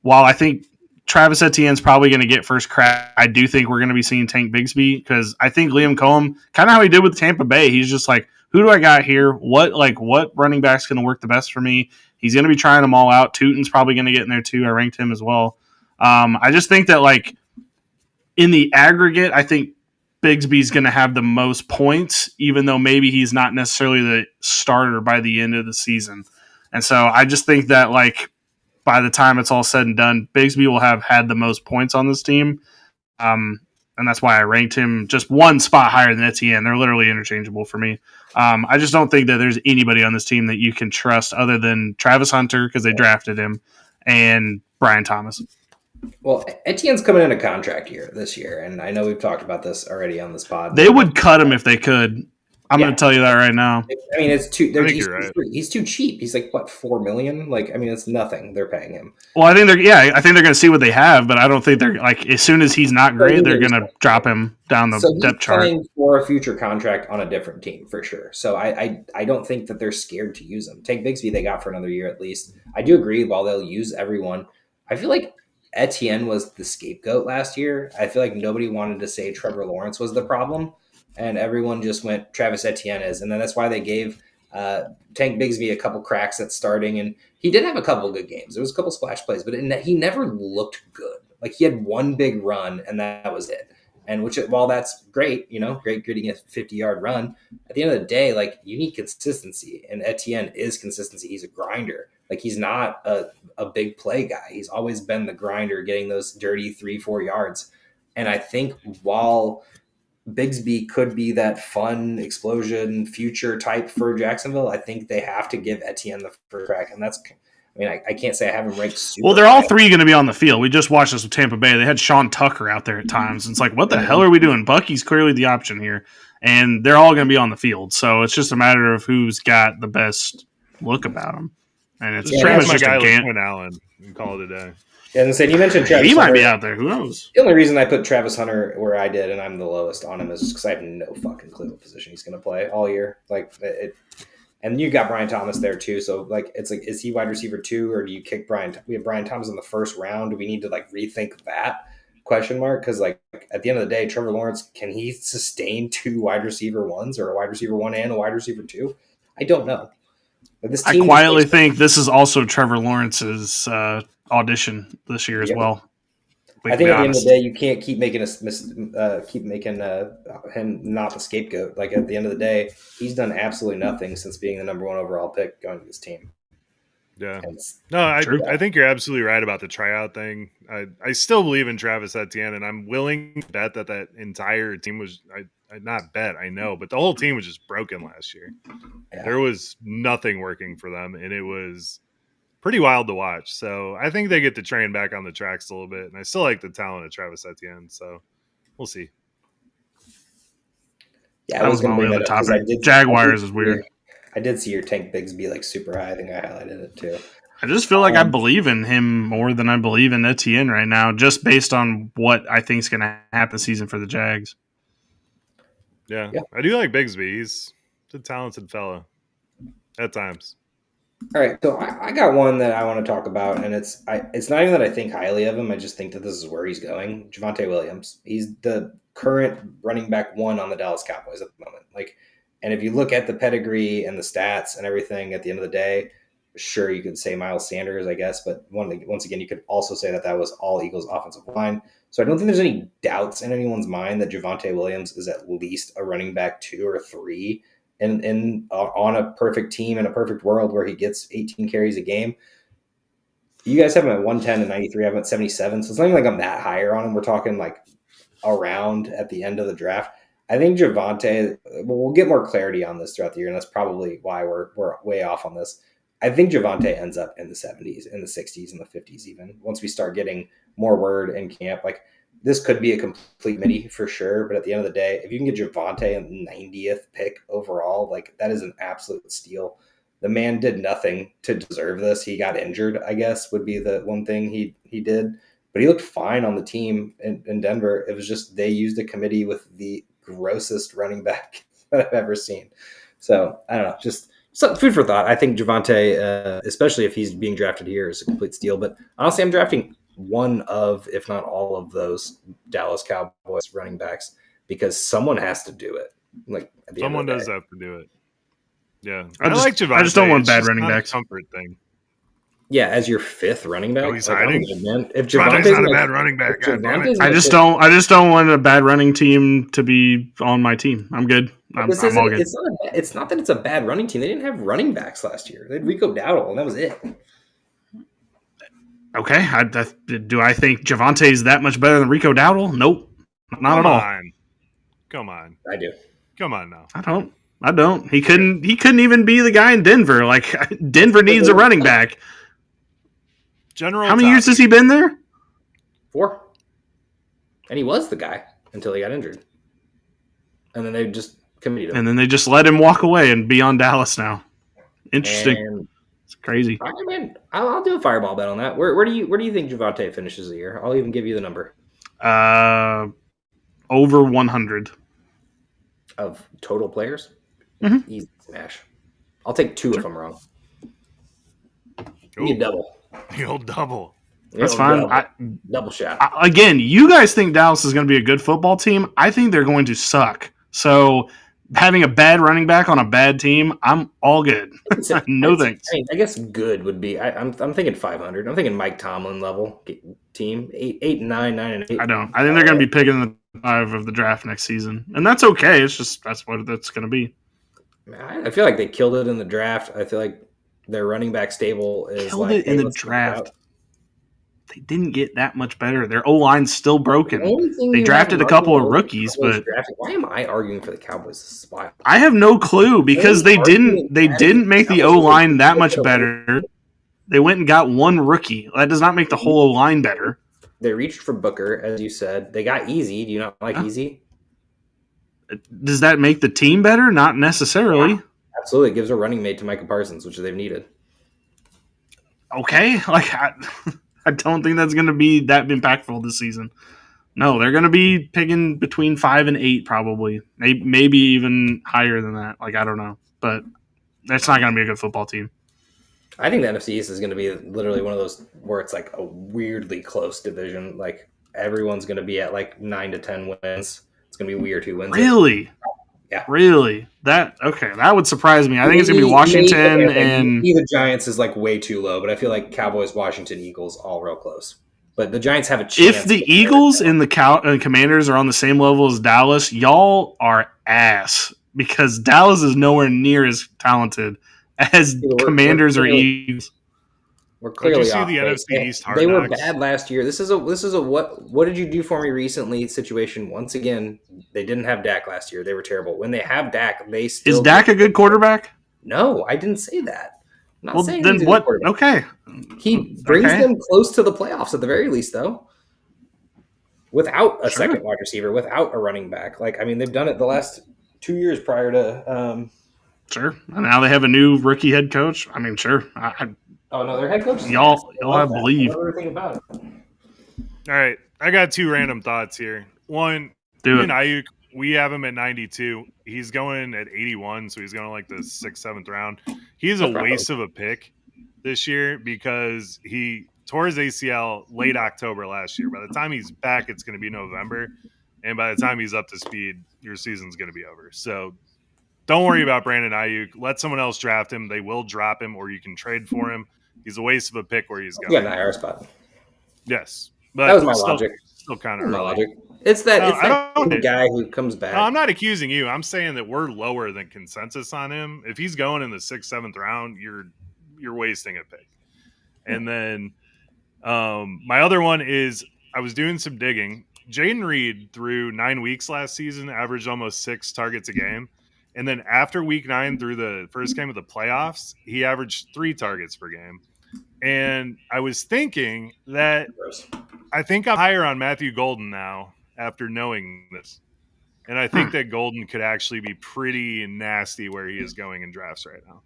while I think Travis Etienne's probably going to get first crack, I do think we're going to be seeing Tank Bigsby, because I think Liam Cohen, kind of how he did with Tampa Bay, he's just like, who do I got here? What running back's going to work the best for me? He's going to be trying them all out. Tootin's probably going to get in there too. I ranked him as well. I just think that in the aggregate, I think Bigsby's going to have the most points, even though maybe he's not necessarily the starter by the end of the season. And so I just think that by the time it's all said and done, Bigsby will have had the most points on this team. And that's why I ranked him just one spot higher than Etienne. They're literally interchangeable for me. I just don't think that there's anybody on this team that you can trust other than Travis Hunter, because they drafted him, and Brian Thomas. Well, Etienne's coming in a contract year this year, and I know we've talked about this already on this pod. They would cut him if they could. I'm going to tell you that right now. I mean, it's too. I think you're right. He's too cheap. He's like what, $4 million? Like, I mean, it's nothing. They're paying him. Well, I think they're going to see what they have, but I don't think they're like as soon as he's not great, they're going to drop him down the depth chart. Playing for a future contract on a different team for sure. So I don't think that they're scared to use him. Take Bigsby, they got for another year at least. I do agree. While they'll use everyone, I feel like Etienne was the scapegoat last year. I feel like nobody wanted to say Trevor Lawrence was the problem, and everyone just went Travis Etienne is, and then that's why they gave Tank Bigsby a couple cracks at starting, and he did have a couple good games. There was a couple splash plays, but he never looked good. Like he had one big run, and that was it. And while that's great, great getting a 50-yard run, at the end of the day, like you need consistency, and Etienne is consistency. He's a grinder. Like he's not a big play guy. He's always been the grinder, getting those dirty 3-4 yards. And I think while Bigsby could be that fun explosion future type for Jacksonville, I think they have to give Etienne the first crack. And that's, I mean, I can't say I have him ranked super Well, they're all high. three going to be on the field. We just watched this with Tampa Bay. They had Sean Tucker out there at times. It's like, what the hell are we doing? Bucky's clearly the option here. And they're all going to be on the field. So it's just a matter of who's got the best look about them. And it's pretty much my just guy a game. Quinn Allen and call it a day. Yeah, and you mentioned Travis He Hunter. might be out there. Who knows? The only reason I put Travis Hunter where I did, and I'm the lowest on him, is just because I have no fucking clue what position he's going to play all year. Like it, and you got Brian Thomas there too. So like, it's like, is he wide receiver 2, or do you kick Brian? We have Brian Thomas in the first round. Do we need to like rethink that question mark? Because like at the end of the day, Trevor Lawrence, can he sustain 2 wide receiver 1s or a wide receiver 1 and a wide receiver 2? I don't know. But this team I quietly think this is also Trevor Lawrence's audition this year as well. I think at the end of the day, you can't keep making him not the scapegoat. Like at the end of the day, he's done absolutely nothing since being the number 1 overall pick going to this team. Yeah. No, I think you're absolutely right about the tryout thing. I still believe in Travis Etienne, and I'm willing to bet that entire team was not bet, I know, but the whole team was just broken last year. Yeah. There was nothing working for them, and it was pretty wild to watch. So I think they get to train back on the tracks a little bit, and I still like the talent of Travis Etienne. So we'll see. Yeah, I was going to bring that up because Jaguars is weird. I did see your Tank Bigsby like super high. I think I highlighted it too. I just feel like I believe in him more than I believe in Etienne right now, just based on what I think is going to happen this season for the Jags. Yeah, I do like Bigsby. He's a talented fella at times. All right, so I got one that I want to talk about, and it's not even that I think highly of him. I just think that this is where he's going. Javonte Williams. He's the current running back 1 on the Dallas Cowboys at the moment. Like, and if you look at the pedigree and the stats and everything, at the end of the day, sure, you could say Miles Sanders, I guess, but once again, you could also say that was all Eagles offensive line. So I don't think there's any doubts in anyone's mind that Javonte Williams is at least a running back 2 or 3 on a perfect team in a perfect world where he gets 18 carries a game. You guys have him at 110 and 93. I have him at 77. So it's not even like I'm that higher on him. We're talking like around at the end of the draft. I think Javonte, we'll get more clarity on this throughout the year, and that's probably why we're way off on this. I think Javonte ends up in the 70s, in the 60s, and the 50s even, once we start getting more word in camp. Like, this could be a complete midi for sure, but at the end of the day, if you can get Javonte in the 90th pick overall, like, that is an absolute steal. The man did nothing to deserve this. He got injured, I guess, would be the one thing he did. But he looked fine on the team in Denver. It was just they used a committee with the grossest running back that I've ever seen. So, I don't know, just some food for thought. I think Javonte, especially if he's being drafted here, is a complete steal. But honestly, I'm drafting one of, if not all of those Dallas Cowboys running backs because someone has to do it. Like someone does have to do it. Yeah, I like Javonte. I just don't want bad running backs. Comfort thing. Yeah, as your 5th running back. Oh, he's hiding. Man. If Javonte's not a bad running back, I just don't want a bad running team to be on my team. I'm good. I'm all good. It's not that it's a bad running team. They didn't have running backs last year. They had Rico Dowdle, and that was it. Okay. Do I think Javonte's that much better than Rico Dowdle? Nope. Not at all. Come on. I do. Come on now. I don't. He couldn't even be the guy in Denver. Like, Denver needs a running back. How many years has he been there? 4. And he was the guy until he got injured. And then they just committee to him. And then they just let him walk away and be on Dallas now. Interesting. And It's crazy. I mean, I'll do a fireball bet on that. Where do you think Javonte finishes the year? I'll even give you the number Over 100 of total players. Mhm. Easy smash. I'll take 2 if I'm wrong. You need double. You'll double. That's fine. Double shot. Again, you guys think Dallas is going to be a good football team. I think they're going to suck. So having a bad running back on a bad team, I'm all good. No thanks. I mean, I guess good would be. I'm thinking 500. I'm thinking Mike Tomlin level team. 8, 9, 9, and 8. I don't. I think they're going to be picking the 5 of the draft next season, and that's okay. It's just that's what that's going to be. I feel like they killed it in the draft. I feel like their running back stable is Killed it in the draft. They didn't get that much better. Their O-line's still broken. They drafted a couple of rookies, but why am I arguing for the Cowboys' spot? I have no clue because they didn't make the O-line that much better. They went and got one rookie. That does not make the whole O-line better. They reached for Booker, as you said. They got Easy. Do you not like Easy? Does that make the team better? Not necessarily. Yeah, absolutely. It gives a running mate to Micah Parsons, which they've needed. Okay. I don't think that's going to be that impactful this season. No, they're going to be picking between 5 and 8 probably. Maybe even higher than that. I don't know. But that's not going to be a good football team. I think the NFC East is going to be literally one of those where it's like a weirdly close division. Like everyone's going to be at 9 to 10 wins. It's going to be weird who wins. Really? Yeah. Really? That would surprise me. I think it's going to be Washington and the Giants is way too low, but I feel like Cowboys, Washington, Eagles all real close. But the Giants have a chance. If the Eagles and the Commanders are on the same level as Dallas, y'all are ass because Dallas is nowhere near as talented as Commanders or Eagles. We're clearly see the NFC East hard They were knocks? bad last year. This is a what did you do for me recently situation. Once again, they didn't have Dak last year. They were terrible. When they have Dak, they still Is Dak a good quarterback? No, I didn't say that. I'm not saying then he's a what? good Okay, he brings them close to the playoffs at the very least, though. Without a second wide receiver, without a running back, they've done it the last 2 years prior to. Sure. And now they have a new rookie head coach. Sure. Oh no, their head coach. Y'all have believe. Everything about it. All right, I got 2 random thoughts here. One, Ayuk, we have him at 92. He's going at 81, so he's going the 6th, 7th round. He's a waste of a pick this year because he tore his ACL late October last year. By the time he's back, it's going to be November, and by the time he's up to speed, your season's going to be over. So don't worry about Brandon Ayuk. Let someone else draft him. They will drop him, or you can trade for him. He's a waste of a pick where he's going. Yeah, an IR spot. Yes, but that was my logic. Still kind of logic. It's that guy who comes back. No, I'm not accusing you. I'm saying that we're lower than consensus on him. If he's going in the 6th, 7th round, you're wasting a pick. And then my other one is I was doing some digging. Jaden Reed through 9 weeks last season averaged almost 6 targets a game. And then after week 9 through the first game of the playoffs, he averaged 3 targets per game. And I was thinking that I think I'm higher on Matthew Golden now after knowing this. And I think that Golden could actually be pretty nasty where he is going in drafts right now.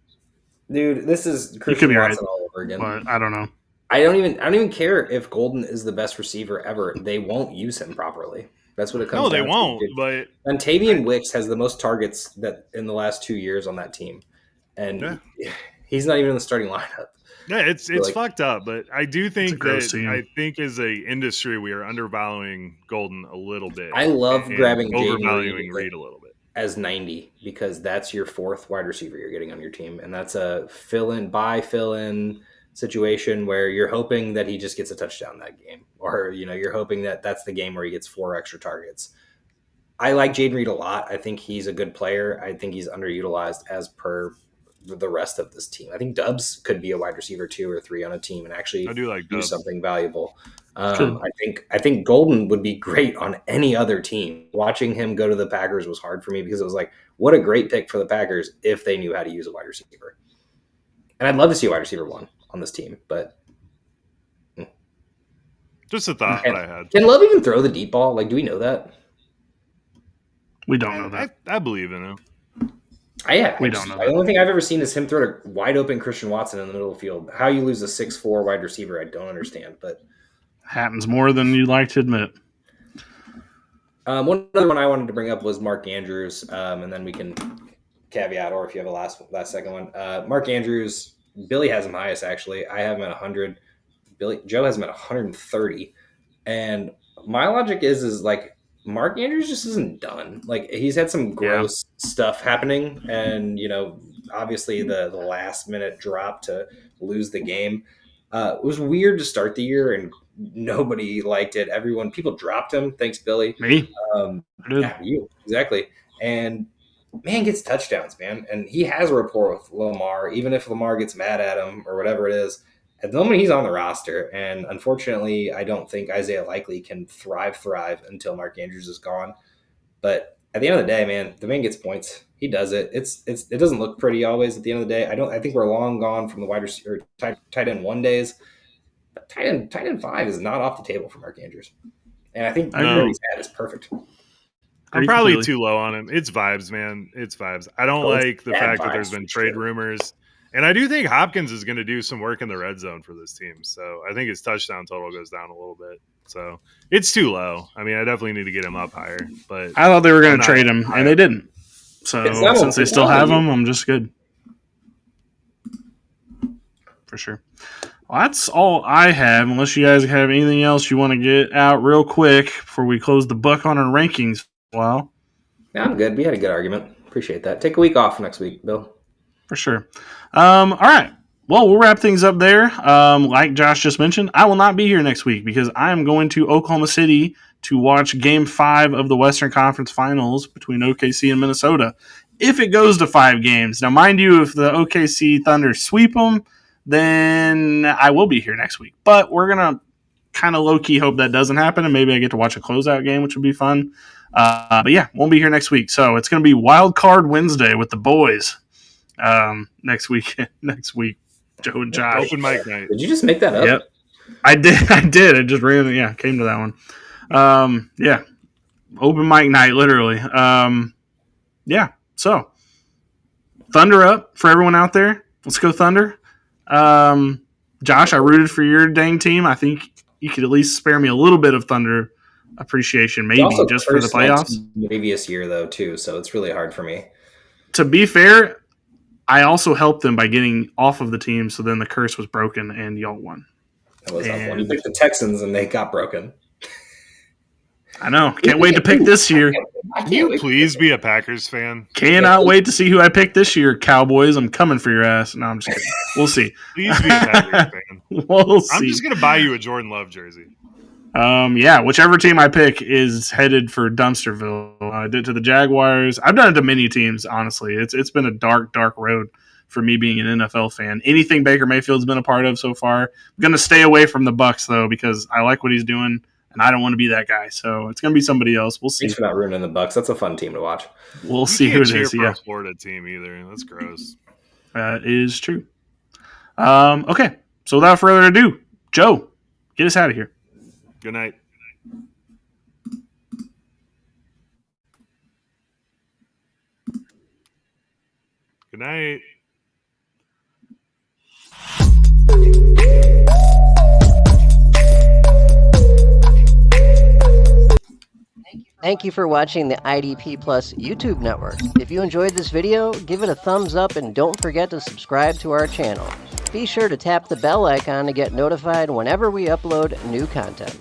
Dude, this is Christian Watson all over again. But I don't know. I don't even care if Golden is the best receiver ever. They won't use him properly. That's what it comes down to. No, they won't. But Tavian Wicks has the most targets that in the last 2 years on that team. And he's not even in the starting lineup. Yeah, it's fucked up, but I do think I think as a industry we are undervaluing Golden a little bit. I love grabbing overvaluing Reed a little bit as 90 because that's your 4th wide receiver you're getting on your team, and that's a fill-in situation where you're hoping that he just gets a touchdown that game, or you're hoping that that's the game where he gets 4 extra targets. I like Jaden Reed a lot. I think he's a good player. I think he's underutilized as per the rest of this team. I think Dubs could be a wide receiver 2 or 3 on a team and actually do something valuable. I think Golden would be great on any other team. Watching him go to the Packers was hard for me because it was what a great pick for the Packers if they knew how to use a wide receiver. And I'd love to see a wide receiver 1 on this team, but just a thought that I had. Can Love even throw the deep ball? Do we know that? We don't know that. I believe in him. We don't know The only thing I've ever seen is him throw a wide open Christian Watson in the middle of the field. How you lose a 6'4" wide receiver, I don't understand. But happens more than you'd like to admit. One other one I wanted to bring up was Mark Andrews, and then we can caveat, or if you have a last second one. Mark Andrews, Billy has him highest, actually. I have him at 100. Joe has him at 130. And my logic is like, Mark Andrews just isn't done. Like, he's had some gross stuff happening, and obviously the last minute drop to lose the game. It was weird to start the year, and nobody liked it. People dropped him. Thanks, Billy. Me? Yeah, you exactly. And man gets touchdowns, man, and he has a rapport with Lamar. Even if Lamar gets mad at him or whatever it is, at the moment he's on the roster. And unfortunately, I don't think Isaiah Likely can thrive until Mark Andrews is gone. But at the end of the day, man, the man gets points. He does it. It doesn't look pretty always at the end of the day. I think we're long gone from the wide receiver tight end 1 days. But tight end 5 is not off the table for Mark Andrews. And I think where he's at is perfect. I'm probably too low on him. It's vibes, man. It's vibes. I don't like the fact that there's been trade rumors. And I do think Hopkins is going to do some work in the red zone for this team. So I think his touchdown total goes down a little bit. So it's too low. I mean, I definitely need to get him up higher. But I thought they were going to trade him, and they didn't. So since they still have him, I'm just good. For sure. Well, that's all I have, unless you guys have anything else you want to get out real quick before we close the book on our rankings. Wow. Yeah, I'm good. We had a good argument. Appreciate that. Take a week off next week, Bill. For sure. All right. Well, we'll wrap things up there. Like Josh just mentioned, I will not be here next week because I am going to Oklahoma City to watch Game 5 of the Western Conference Finals between OKC and Minnesota. If it goes to 5 games. Now, mind you, if the OKC Thunder sweep them, then I will be here next week. But we're going to kind of low-key hope that doesn't happen, and maybe I get to watch a closeout game, which would be fun. But yeah, won't be here next week. So it's going to be Wild Card Wednesday with the boys next week, Joe and Josh. Open mic night. Did you just make that up? Yep. I did. I just ran. Yeah, came to that one. Yeah. Open mic night, literally. Yeah. So, Thunder up for everyone out there. Let's go Thunder. Josh, I rooted for your dang team. I think you could at least spare me a little bit of Thunder appreciation, maybe just for the playoffs. Previous year, though, too. So it's really hard for me. To be fair, I also helped them by getting off of the team, so then the curse was broken and y'all won. That was helpful. You picked the Texans and they got broken. I know. Can't wait to pick this year. Can you please be a Packers fan? Cannot wait to see who I pick this year, Cowboys. I'm coming for your ass. No, I'm just kidding. We'll see. Please be a Packers fan. We'll see. I'm just going to buy you a Jordan Love jersey. Yeah, whichever team I pick is headed for Dumpsterville. I did to the Jaguars. I've done it to many teams, honestly. It's been a dark, dark road for me being an NFL fan. Anything Baker Mayfield's been a part of so far. I'm going to stay away from the Bucs, though, because I like what he's doing, and I don't want to be that guy. So it's going to be somebody else. We'll see. Thanks for not ruining the Bucs. That's a fun team to watch. We'll see who it is. Yeah, Florida team either. That's gross. That is true. Okay, so without further ado, Joe, get us out of here. Good night. Good night. Thank you for watching the IDP Plus YouTube network. If you enjoyed this video, give it a thumbs up and don't forget to subscribe to our channel. Be sure to tap the bell icon to get notified whenever we upload new content.